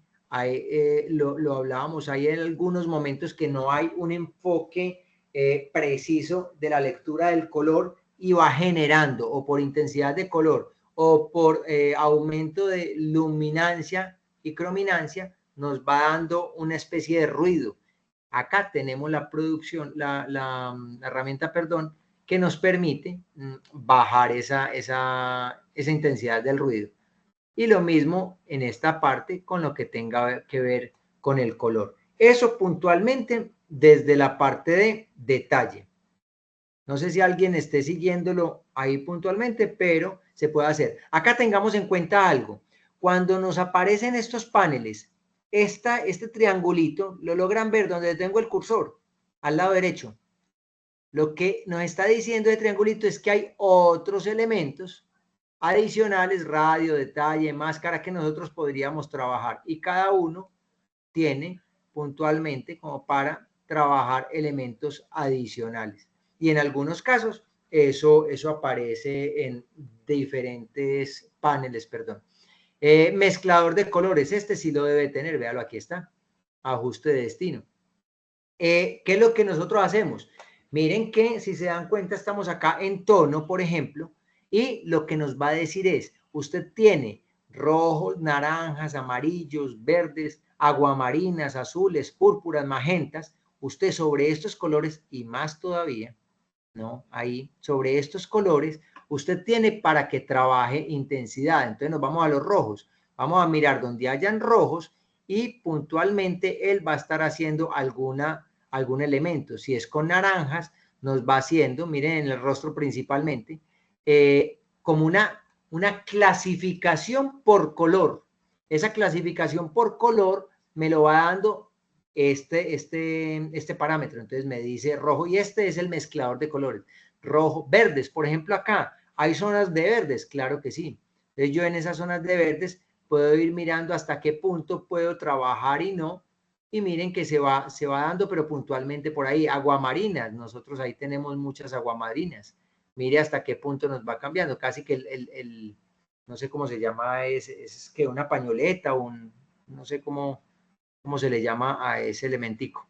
lo hablábamos, hay en algunos momentos que no hay un enfoque preciso de la lectura del color, y va generando, o por intensidad de color o por aumento de luminancia y crominancia, nos va dando una especie de ruido. Acá tenemos la producción, la herramienta, perdón, que nos permite bajar esa intensidad del ruido. Y lo mismo en esta parte con lo que tenga que ver con el color. Eso puntualmente desde la parte de detalle. No sé si alguien esté siguiéndolo ahí puntualmente, pero se puede hacer. Acá tengamos en cuenta algo. Cuando nos aparecen estos paneles, este triangulito, lo logran ver donde tengo el cursor, al lado derecho. Lo que nos está diciendo el triangulito es que hay otros elementos adicionales, radio, detalle, máscara, que nosotros podríamos trabajar, y cada uno tiene puntualmente como para trabajar elementos adicionales, y en algunos casos eso aparece en diferentes paneles, perdón. Mezclador de colores, sí lo debe tener, véalo, aquí está, ajuste de destino. ¿Qué es lo que nosotros hacemos? Miren que si se dan cuenta estamos acá en tono, por ejemplo, y lo que nos va a decir es, usted tiene rojos, naranjas, amarillos, verdes, aguamarinas, azules, púrpuras, magentas. Usted sobre estos colores y más todavía, ¿no? Ahí, sobre estos colores, usted tiene para que trabaje intensidad. Entonces nos vamos a los rojos. Vamos a mirar donde hayan rojos y puntualmente él va a estar haciendo algún elemento. Si es con naranjas, nos va haciendo, miren en el rostro principalmente, como una clasificación por color. Esa clasificación por color me lo va dando este parámetro. Entonces me dice rojo, y este es el mezclador de colores. Rojo, verdes, por ejemplo acá, ¿hay zonas de verdes? Claro que sí. Entonces yo en esas zonas de verdes puedo ir mirando hasta qué punto puedo trabajar y no. Y miren que se va dando, pero puntualmente por ahí. Aguamarinas, nosotros ahí tenemos muchas aguamarinas. Mire hasta qué punto nos va cambiando. Casi que no sé cómo se llama, es que una pañoleta, no sé cómo se le llama a ese elementico.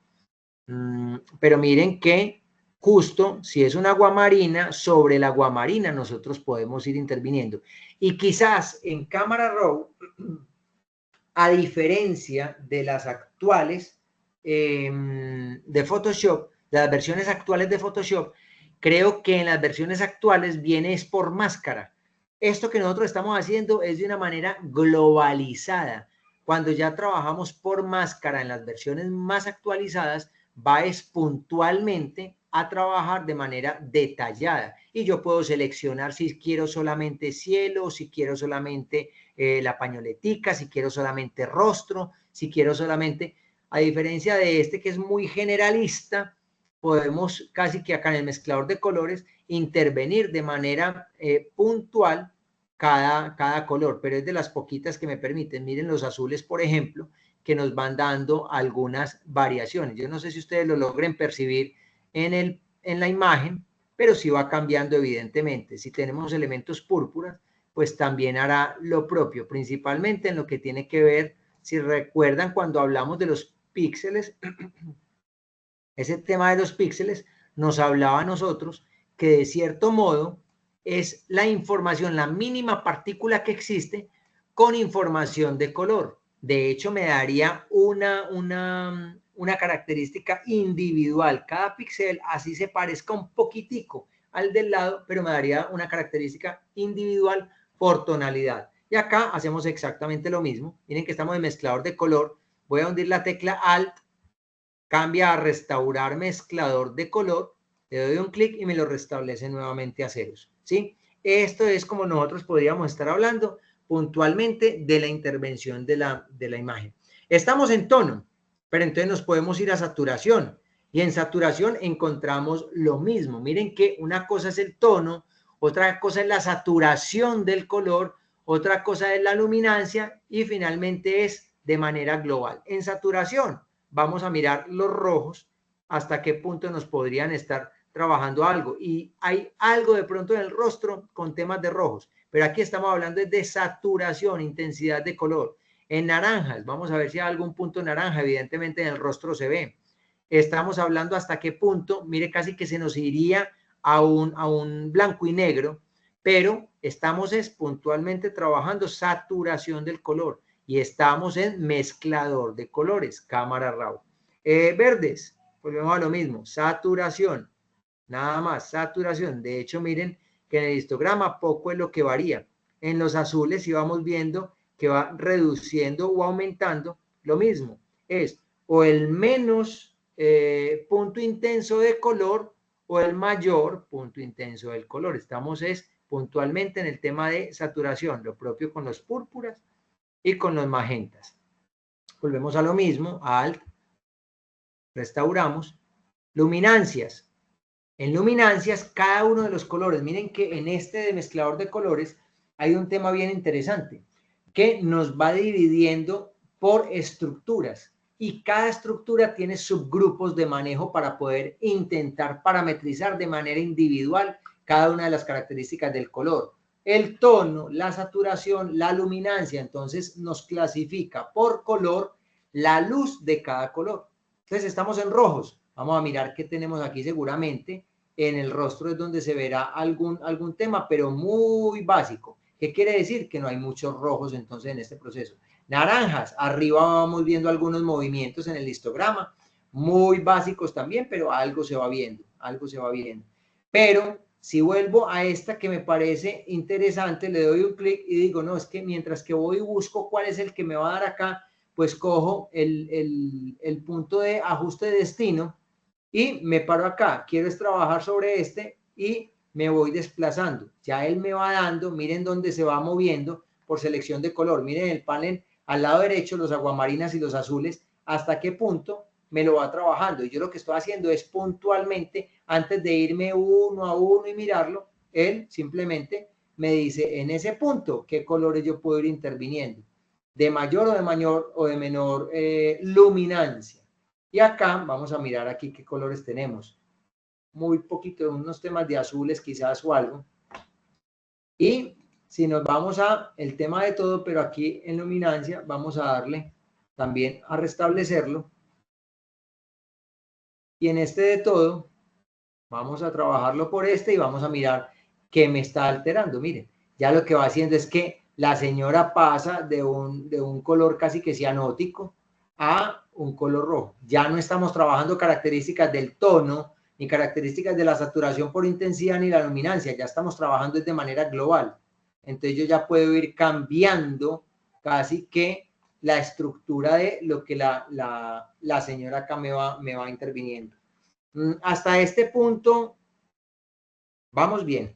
Pero miren que justo si es una aguamarina, sobre la aguamarina nosotros podemos ir interviniendo. Y quizás en cámara RAW, a diferencia de las actuales de Photoshop, de las versiones actuales de Photoshop, creo que en las versiones actuales viene es por máscara. Esto que nosotros estamos haciendo es de una manera globalizada. Cuando ya trabajamos por máscara en las versiones más actualizadas, va es puntualmente a trabajar de manera detallada. Y yo puedo seleccionar si quiero solamente cielo, si quiero solamente la pañoletica, si quiero solamente rostro, si quiero solamente... A diferencia de este que es muy generalista, podemos casi que acá en el mezclador de colores intervenir de manera puntual cada color, pero es de las poquitas que me permiten. Miren los azules, por ejemplo, que nos van dando algunas variaciones. Yo no sé si ustedes lo logren percibir en la imagen, pero sí va cambiando evidentemente. Si tenemos elementos púrpuras, pues también hará lo propio, principalmente en lo que tiene que ver, si recuerdan cuando hablamos de los píxeles, ese tema de los píxeles nos hablaba a nosotros que de cierto modo es la información, la mínima partícula que existe con información de color. De hecho, me daría una característica individual. Cada píxel así se parezca un poquitico al del lado, pero me daría una característica individual por tonalidad. Y acá hacemos exactamente lo mismo. Miren que estamos en mezclador de color. Voy a hundir la tecla Alt, cambia a restaurar mezclador de color, le doy un clic y me lo restablece nuevamente a ceros, ¿sí? Esto es como nosotros podríamos estar hablando puntualmente de la intervención de la imagen. Estamos en tono, pero entonces nos podemos ir a saturación, y en saturación encontramos lo mismo. Miren que una cosa es el tono, otra cosa es la saturación del color, otra cosa es la luminancia, y finalmente es de manera global. En saturación vamos a mirar los rojos, hasta qué punto nos podrían estar trabajando algo. Y hay algo de pronto en el rostro con temas de rojos, pero aquí estamos hablando de saturación, intensidad de color. En naranjas, vamos a ver si hay algún punto naranja, evidentemente en el rostro se ve. Estamos hablando hasta qué punto, mire, casi que se nos iría a un blanco y negro, pero estamos puntualmente trabajando saturación del color. Y estamos en mezclador de colores, cámara RAW. Verdes, volvemos a lo mismo, saturación, nada más, saturación. De hecho, miren que en el histograma poco es lo que varía. En los azules, si vamos viendo que va reduciendo o aumentando, lo mismo, es o el menos punto intenso de color o el mayor punto intenso del color. Estamos puntualmente en el tema de saturación, lo propio con los púrpuras y con los magentas. Volvemos a lo mismo, Alt, restauramos. Luminancias. En luminancias, cada uno de los colores, miren que en este de mezclador de colores hay un tema bien interesante, que nos va dividiendo por estructuras, y cada estructura tiene subgrupos de manejo para poder intentar parametrizar de manera individual cada una de las características del color. El tono, la saturación, la luminancia, entonces nos clasifica por color la luz de cada color. Entonces estamos en rojos. Vamos a mirar qué tenemos aquí seguramente. En el rostro es donde se verá algún tema, pero muy básico. ¿Qué quiere decir? Que no hay muchos rojos entonces en este proceso. Naranjas, arriba vamos viendo algunos movimientos en el histograma, muy básicos también, pero algo se va viendo, algo se va viendo. Pero si vuelvo a esta que me parece interesante, le doy un clic y digo, no, es que mientras que voy y busco cuál es el que me va a dar acá, pues cojo el punto de ajuste de destino y me paro acá. Quiero trabajar sobre este y me voy desplazando. Ya él me va dando, miren dónde se va moviendo por selección de color. Miren el panel al lado derecho, los aguamarinas y los azules, hasta qué punto me lo va trabajando. Y yo lo que estoy haciendo es puntualmente, antes de irme uno a uno y mirarlo, él simplemente me dice en ese punto qué colores yo puedo ir interviniendo, de mayor o de menor luminancia. Y acá vamos a mirar aquí qué colores tenemos. Muy poquito, unos temas de azules quizás o algo. Y si nos vamos a el tema de todo, pero aquí en luminancia, vamos a darle también a restablecerlo. Y en este de todo, vamos a trabajarlo por y vamos a mirar qué me está alterando. Miren, ya lo que va haciendo es que la señora pasa de un color casi que cianótico a un color rojo. Ya no estamos trabajando características del tono, ni características de la saturación por intensidad, ni la luminancia. Ya estamos trabajando de manera global. Entonces yo ya puedo ir cambiando casi que la estructura de lo que la señora acá me va interviniendo. Hasta este punto, vamos bien.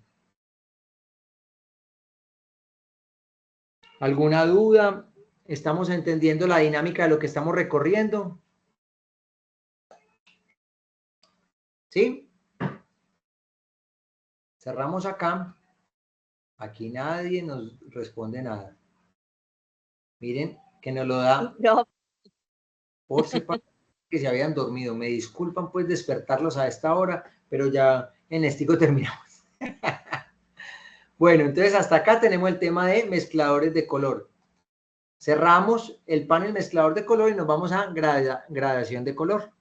¿Alguna duda? ¿Estamos entendiendo la dinámica de lo que estamos recorriendo? ¿Sí? Cerramos acá. Aquí nadie nos responde nada. Miren, que nos lo da por separado, que se habían dormido. Me disculpan pues despertarlos a esta hora, pero ya en estico terminamos. Bueno, entonces hasta acá tenemos el tema de mezcladores de color. Cerramos el panel mezclador de color y nos vamos a gradación de color.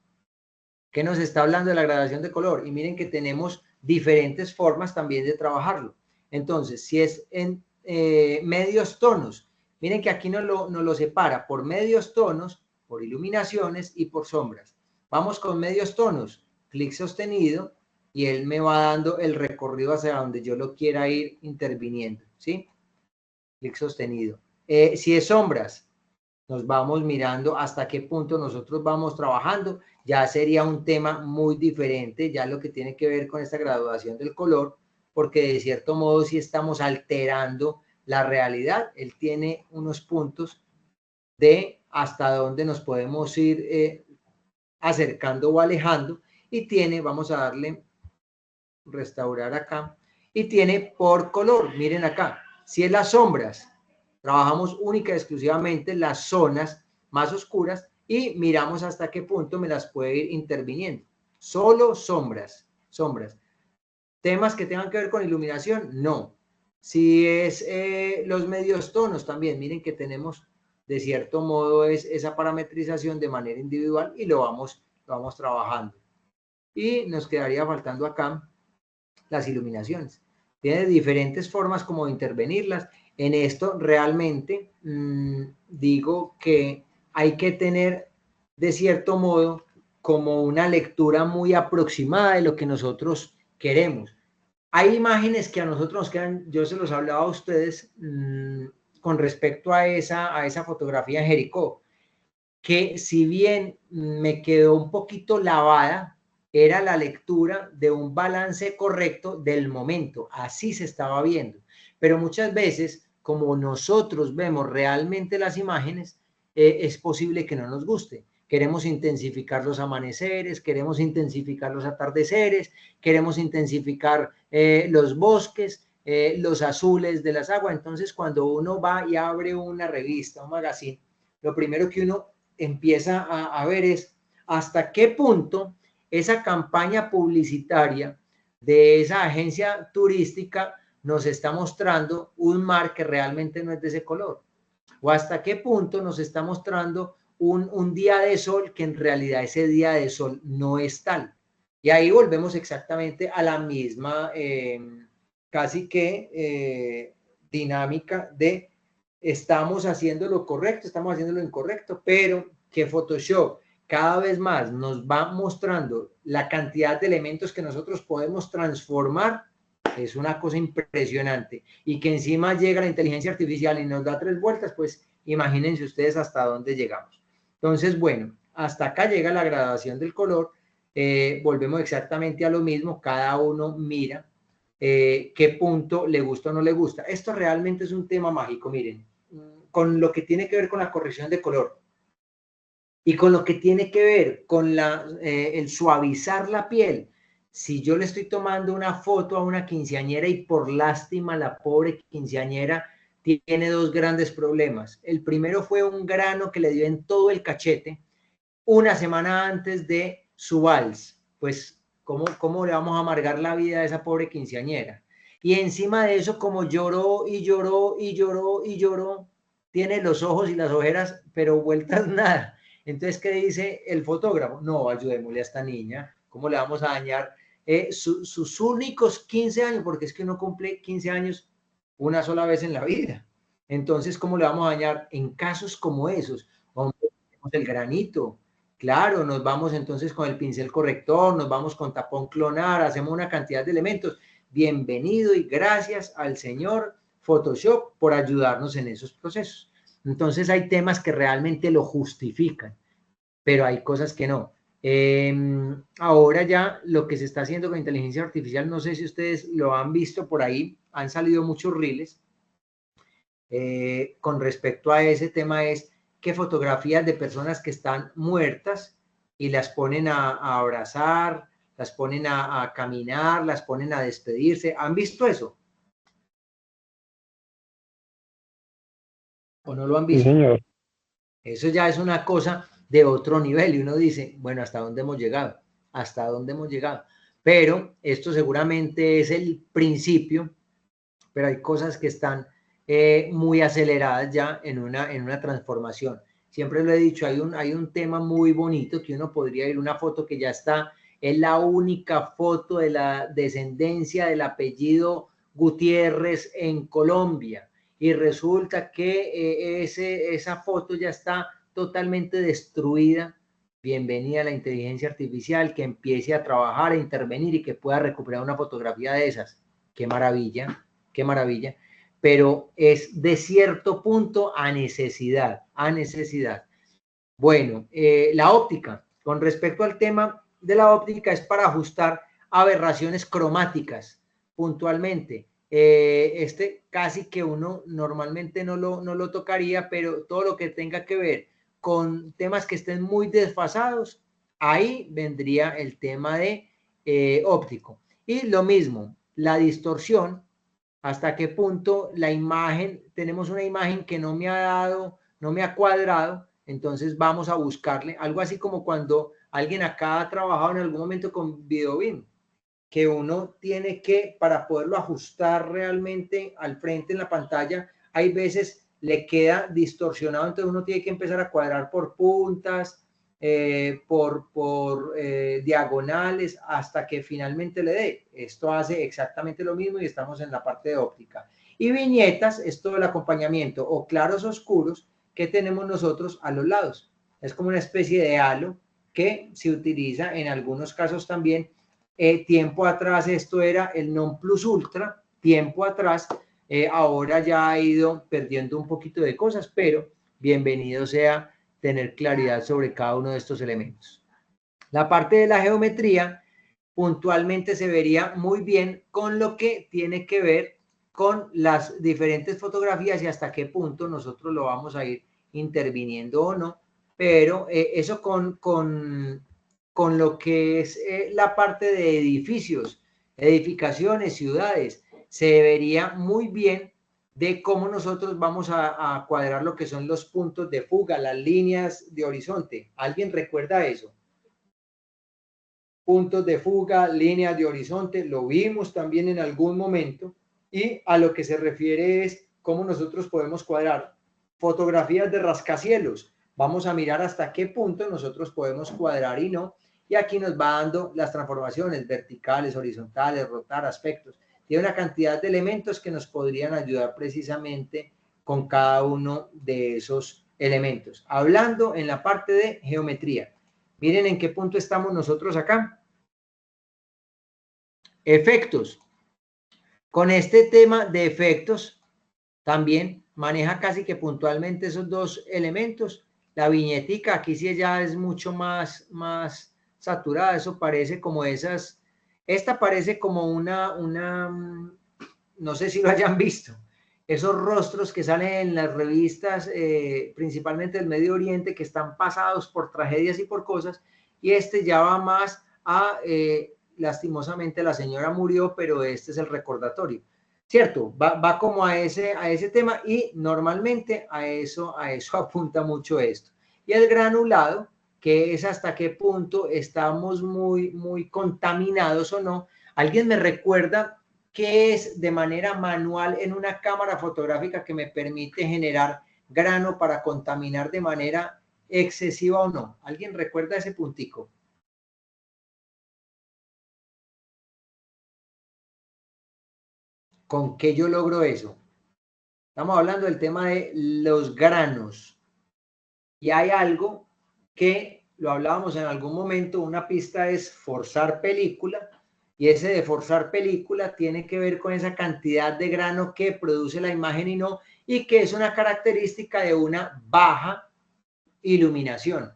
¿Qué nos está hablando de la gradación de color? Y miren que tenemos diferentes formas también de trabajarlo. Entonces, si es en medios tonos, miren que aquí nos lo separa por medios tonos, por iluminaciones y por sombras. Vamos con medios tonos, clic sostenido y él me va dando el recorrido hacia donde yo lo quiera ir interviniendo, ¿sí? Clic sostenido. Si es sombras, nos vamos mirando hasta qué punto nosotros vamos trabajando. Ya sería un tema muy diferente, ya lo que tiene que ver con esta graduación del color, porque de cierto modo sí estamos alterando la realidad. Él tiene unos puntos de hasta dónde nos podemos ir acercando o alejando, y tiene, vamos a darle restaurar acá, y tiene por color. Miren acá, si es las sombras, trabajamos única y exclusivamente las zonas más oscuras y miramos hasta qué punto me las puede ir interviniendo. Solo sombras. Temas que tengan que ver con iluminación, no. Si es los medios tonos también, miren que tenemos de cierto modo es esa parametrización de manera individual y lo vamos trabajando. Y nos quedaría faltando acá las iluminaciones. Tiene diferentes formas como de intervenirlas. En esto realmente digo que hay que tener de cierto modo como una lectura muy aproximada de lo que nosotros queremos. Hay imágenes que a nosotros nos quedan, yo se los hablaba a ustedes con respecto a esa fotografía en Jericó, que si bien me quedó un poquito lavada, era la lectura de un balance correcto del momento, así se estaba viendo. Pero muchas veces, como nosotros vemos realmente las imágenes, es posible que no nos guste. Queremos intensificar los amaneceres, queremos intensificar los atardeceres, queremos intensificar los bosques, los azules de las aguas. Entonces, cuando uno va y abre una revista, un magazine, lo primero que uno empieza a ver es hasta qué punto esa campaña publicitaria de esa agencia turística nos está mostrando un mar que realmente no es de ese color, o hasta qué punto nos está mostrando un día de sol que en realidad ese día de sol no es tal. Y ahí volvemos exactamente a la misma casi que dinámica de estamos haciendo lo correcto, estamos haciendo lo incorrecto, pero que Photoshop cada vez más nos va mostrando la cantidad de elementos que nosotros podemos transformar, es una cosa impresionante. Y que encima llega la inteligencia artificial y nos da 3 vueltas, pues imagínense ustedes hasta dónde llegamos. Entonces, bueno, hasta acá llega la gradación del color. Volvemos exactamente a lo mismo, cada uno mira qué punto le gusta o no le gusta. Esto realmente es un tema mágico, miren, con lo que tiene que ver con la corrección de color y con lo que tiene que ver con el suavizar la piel. Si yo le estoy tomando una foto a una quinceañera y por lástima la pobre quinceañera tiene 2 grandes problemas. El primero fue un grano que le dio en todo el cachete una semana antes de su vals. Pues, ¿cómo le vamos a amargar la vida a esa pobre quinceañera? Y encima de eso, como lloró y lloró y lloró y lloró, tiene los ojos y las ojeras, pero vueltas nada. Entonces, ¿qué dice el fotógrafo? No, ayudémosle a esta niña. ¿Cómo le vamos a dañar sus únicos 15 años? Porque es que uno cumple 15 años una sola vez en la vida. Entonces, ¿cómo le vamos a dañar? En casos como esos, hombre, tenemos el granito. Claro, nos vamos entonces con el pincel corrector, nos vamos con tapón clonar, hacemos una cantidad de elementos. Bienvenido y gracias al Señor Photoshop por ayudarnos en esos procesos. Entonces hay temas que realmente lo justifican, pero hay cosas que no. Ahora ya lo que se está haciendo con inteligencia artificial, no sé si ustedes lo han visto por ahí, han salido muchos reels con respecto a ese tema, es que fotografías de personas que están muertas y las ponen a abrazar, las ponen a caminar, las ponen a despedirse. ¿Han visto eso? ¿O no lo han visto? Sí, señor. Eso ya es una cosa de otro nivel y uno dice, bueno, ¿hasta dónde hemos llegado? ¿Hasta dónde hemos llegado? Pero esto seguramente es el principio, pero hay cosas que están muy aceleradas ya en una transformación. Siempre lo he dicho, hay un tema muy bonito que uno podría ir, una foto que ya está, es la única foto de la descendencia del apellido Gutiérrez en Colombia. Y resulta que esa foto ya está totalmente destruida. Bienvenida a la inteligencia artificial, que empiece a trabajar, a intervenir y que pueda recuperar una fotografía de esas. ¡Qué maravilla! ¡Qué maravilla! Pero es de cierto punto a necesidad, a necesidad. Bueno, la óptica. Con respecto al tema de la óptica, es para ajustar aberraciones cromáticas puntualmente. Casi que uno normalmente no lo tocaría, pero todo lo que tenga que ver con temas que estén muy desfasados, ahí vendría el tema de óptico. Y lo mismo, la distorsión, hasta qué punto la imagen, tenemos una imagen que no me ha dado, no me ha cuadrado, entonces vamos a buscarle, algo así como cuando alguien acá ha trabajado en algún momento con VideoBeam, que uno tiene que, para poderlo ajustar realmente al frente en la pantalla, hay veces le queda distorsionado, entonces uno tiene que empezar a cuadrar por puntas, por diagonales, hasta que finalmente le dé. Esto hace exactamente lo mismo y estamos en la parte de óptica. Y viñetas es todo el acompañamiento, o claros oscuros, que tenemos nosotros a los lados. Es como una especie de halo que se utiliza en algunos casos también. Tiempo atrás esto era el non plus ultra, tiempo atrás, ahora ya ha ido perdiendo un poquito de cosas, pero bienvenido sea tener claridad sobre cada uno de estos elementos. La parte de la geometría puntualmente se vería muy bien con lo que tiene que ver con las diferentes fotografías y hasta qué punto nosotros lo vamos a ir interviniendo o no, pero eso con lo que es la parte de edificios, edificaciones, ciudades, se vería muy bien de cómo nosotros vamos a cuadrar lo que son los puntos de fuga, las líneas de horizonte. ¿Alguien recuerda eso? Puntos de fuga, líneas de horizonte, lo vimos también en algún momento, y a lo que se refiere es cómo nosotros podemos cuadrar fotografías de rascacielos. Vamos a mirar hasta qué punto nosotros podemos cuadrar y no, y aquí nos va dando las transformaciones verticales, horizontales, rotar, aspectos. Tiene una cantidad de elementos que nos podrían ayudar precisamente con cada uno de esos elementos. Hablando en la parte de geometría, miren en qué punto estamos nosotros acá. Efectos. Con este tema de efectos, también maneja casi que puntualmente esos dos elementos. La viñetica, aquí sí ya es mucho más saturada, eso parece como esas, esta parece como una, no sé si lo hayan visto, esos rostros que salen en las revistas, principalmente del Medio Oriente, que están pasados por tragedias y por cosas, y este ya va más a, lastimosamente la señora murió, pero este es el recordatorio. ¿Cierto? Va como a ese tema, y normalmente a eso apunta mucho esto. Y el granulado, que es hasta qué punto estamos muy contaminados o no. ¿Alguien me recuerda qué es de manera manual en una cámara fotográfica que me permite generar grano para contaminar de manera excesiva o no? ¿Alguien recuerda ese puntico? ¿Con qué yo logro eso? Estamos hablando del tema de los granos. Y hay algo que lo hablábamos en algún momento, una pista es forzar película, Y ese de forzar película tiene que ver con esa cantidad de grano que produce la imagen y que es una característica de una baja iluminación.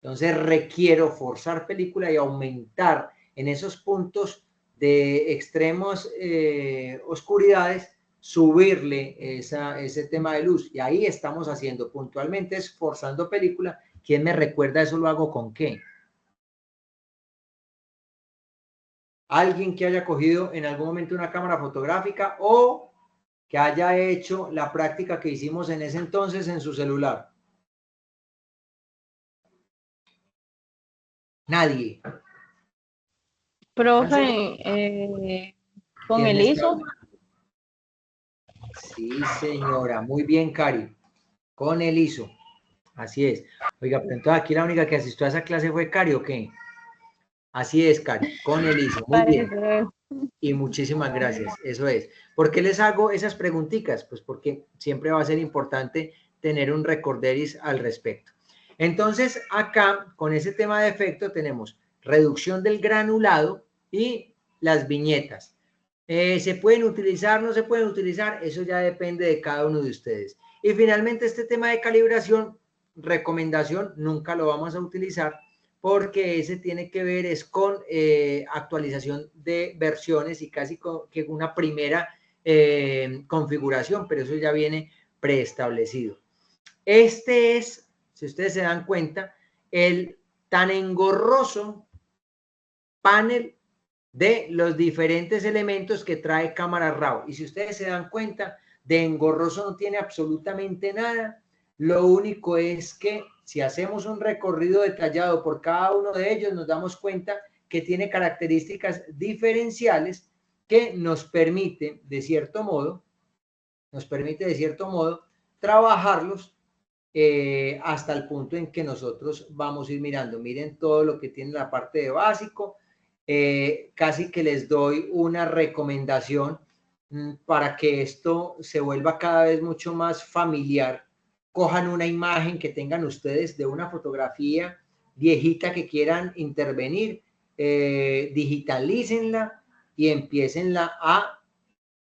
Entonces requiero forzar película y aumentar en esos puntos de extremos oscuridades, subirle ese tema de luz. Y ahí estamos haciendo puntualmente, es forzando película. ¿Quién me recuerda eso? ¿Lo hago con qué? Alguien que haya cogido en algún momento una cámara fotográfica o que haya hecho la práctica que hicimos en ese entonces en su celular. Nadie. Profe, con el ISO. Sí, señora. Muy bien, Cari. Con el ISO. Así es. Oiga, pero entonces aquí la única que asistió a esa clase fue Cari, ¿o qué? Así es, Cari. Con el ISO. Muy bien. Y muchísimas gracias. Eso es. ¿Por qué les hago esas preguntitas? Pues porque siempre va a ser importante tener un recorderis al respecto. Entonces, acá, con ese tema de efecto, tenemos reducción del granulado y las viñetas. ¿Se pueden utilizar? ¿No se pueden utilizar? Eso ya depende de cada uno de ustedes. Y finalmente, este tema de calibración, recomendación, nunca lo vamos a utilizar porque ese tiene que ver es con actualización de versiones y casi que una primera configuración, pero eso ya viene preestablecido. Este es, si ustedes se dan cuenta, el tan engorroso panel de los diferentes elementos que trae cámara RAW. Y si ustedes se dan cuenta, de engorroso no tiene absolutamente nada. Lo único es que si hacemos un recorrido detallado por cada uno de ellos, nos damos cuenta que tiene características diferenciales que nos permite, de cierto modo, trabajarlos hasta el punto en que nosotros vamos a ir mirando. Miren todo lo que tiene la parte de básico. Casi que les doy una recomendación para que esto se vuelva cada vez mucho más familiar. Cojan una imagen que tengan ustedes de una fotografía viejita que quieran intervenir, digitalícenla y empiecenla a,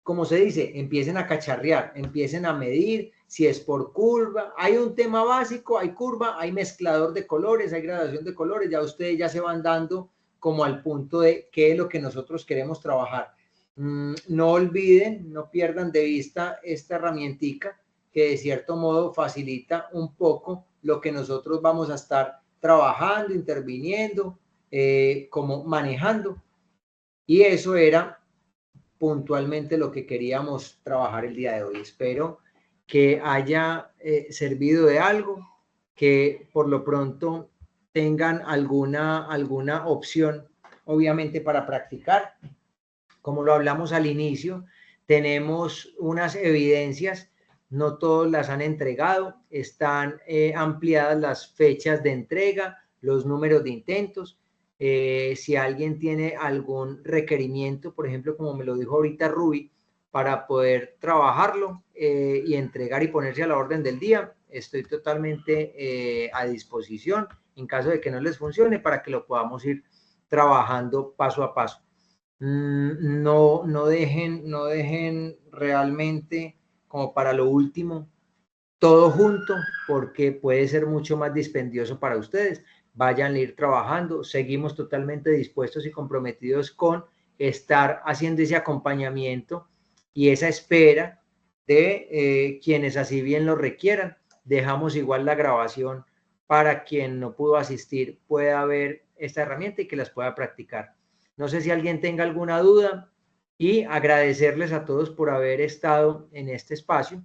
como se dice, empiecen a cacharrear, empiecen a medir si es por curva. Hay un tema básico, hay curva, hay mezclador de colores, hay gradación de colores, ya ustedes ya se van dando como al punto de qué es lo que nosotros queremos trabajar. No olviden, no pierdan de vista esta herramientica que de cierto modo facilita un poco lo que nosotros vamos a estar trabajando, interviniendo, como manejando. Y eso era puntualmente lo que queríamos trabajar el día de hoy. Espero que haya servido de algo, que por lo pronto tengan alguna opción, obviamente, para practicar. Como lo hablamos al inicio, tenemos unas evidencias, no todos las han entregado, están ampliadas las fechas de entrega, los números de intentos. Si alguien tiene algún requerimiento, por ejemplo, como me lo dijo ahorita Ruby, para poder trabajarlo y entregar y ponerse a la orden del día, estoy totalmente a disposición en caso de que no les funcione para que lo podamos ir trabajando paso a paso. No dejen realmente como para lo último todo junto, porque puede ser mucho más dispendioso para ustedes. Vayan a ir trabajando, seguimos totalmente dispuestos y comprometidos con estar haciendo ese acompañamiento y esa espera de quienes así bien lo requieran. Dejamos igual la grabación para quien no pudo asistir pueda ver esta herramienta y que las pueda practicar. No sé si alguien tenga alguna duda y agradecerles a todos por haber estado en este espacio.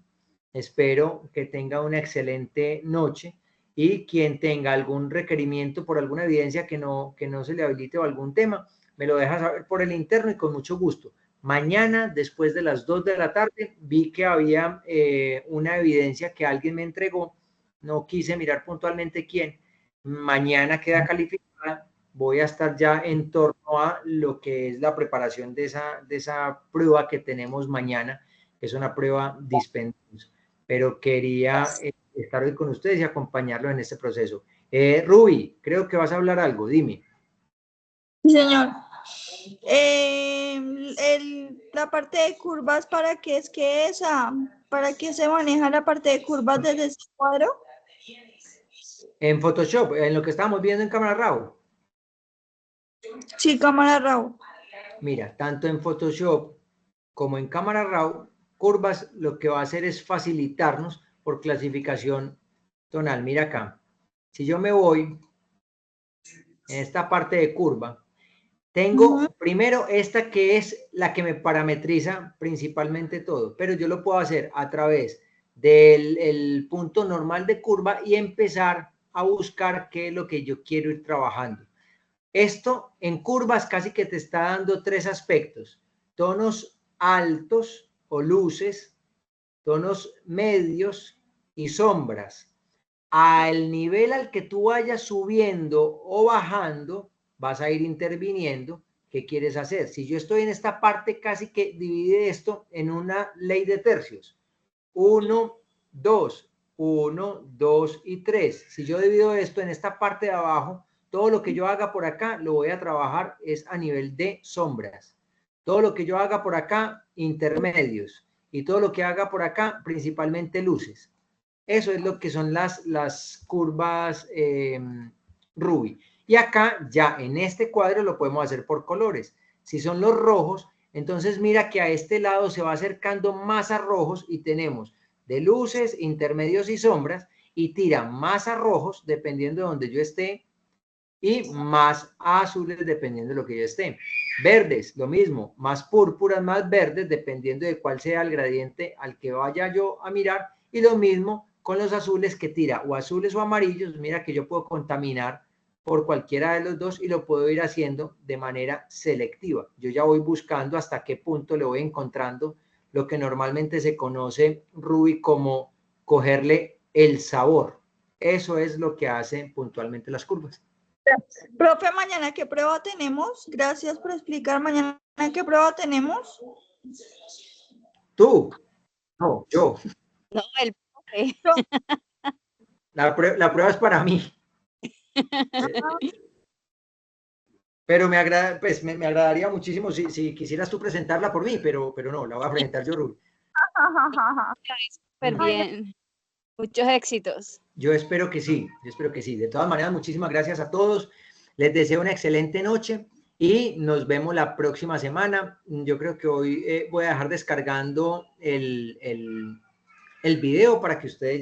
Espero que tenga una excelente noche y quien tenga algún requerimiento por alguna evidencia que no se le habilite o algún tema, me lo deja saber por el interno y con mucho gusto. Mañana, después de las 2 de la tarde, vi que había una evidencia que alguien me entregó. No quise mirar puntualmente quién. Mañana queda calificada. Voy a estar ya en torno a lo que es la preparación de esa prueba que tenemos mañana, que es una prueba dispendiosa. Pero quería estar hoy con ustedes y acompañarlos en este proceso. Ruby, creo que vas a hablar algo, dime. Sí, señor. La parte de curvas, ¿para qué es que esa? ¿Para qué se maneja la parte de curvas desde ese cuadro? En Photoshop, en lo que estábamos viendo en cámara RAW. Sí, cámara RAW. Mira, tanto en Photoshop como en cámara RAW, curvas lo que va a hacer es facilitarnos por clasificación tonal. Mira acá, si yo me voy en esta parte de curva, tengo primero esta que es la que me parametriza principalmente todo, pero yo lo puedo hacer a través del punto normal de curva y empezar a buscar qué es lo que yo quiero ir trabajando. Esto en curvas casi que te está dando tres aspectos: tonos altos o luces, tonos medios y sombras. Al nivel al que tú vayas subiendo o bajando, vas a ir interviniendo qué quieres hacer. Si yo estoy en esta parte, casi que divide esto en una ley de tercios. 1, 2, 1, 2 y 3. Si yo divido esto en esta parte de abajo, todo lo que yo haga por acá lo voy a trabajar es a nivel de sombras. Todo lo que yo haga por acá, intermedios. Y todo lo que haga por acá, principalmente luces. Eso es lo que son las curvas Ruby. Y acá ya en este cuadro lo podemos hacer por colores. Si son los rojos, entonces mira que a este lado se va acercando más a rojos y tenemos de luces, intermedios y sombras, y tira más a rojos dependiendo de donde yo esté y más a azules dependiendo de lo que yo esté. Verdes, lo mismo, más púrpuras, más verdes dependiendo de cuál sea el gradiente al que vaya yo a mirar, y lo mismo con los azules que tira o azules o amarillos. Mira que yo puedo contaminar por cualquiera de los dos y lo puedo ir haciendo de manera selectiva. Yo ya voy buscando hasta qué punto le voy encontrando lo que normalmente se conoce, Ruby, como cogerle el sabor. Eso es lo que hacen puntualmente las curvas. Profe, ¿mañana qué prueba tenemos? Gracias por explicar. ¿Mañana qué prueba tenemos? ¿Tú? No, yo. No, el profe. La prueba es para mí. Pero me agrada, pues me agradaría muchísimo si quisieras tú presentarla por mí, pero no, la voy a presentar yo, Ruby. Súper bien. Muchos éxitos. Yo espero que sí, yo espero que sí. De todas maneras, muchísimas gracias a todos. Les deseo una excelente noche y nos vemos la próxima semana. Yo creo que hoy voy a dejar descargando el video para que ustedes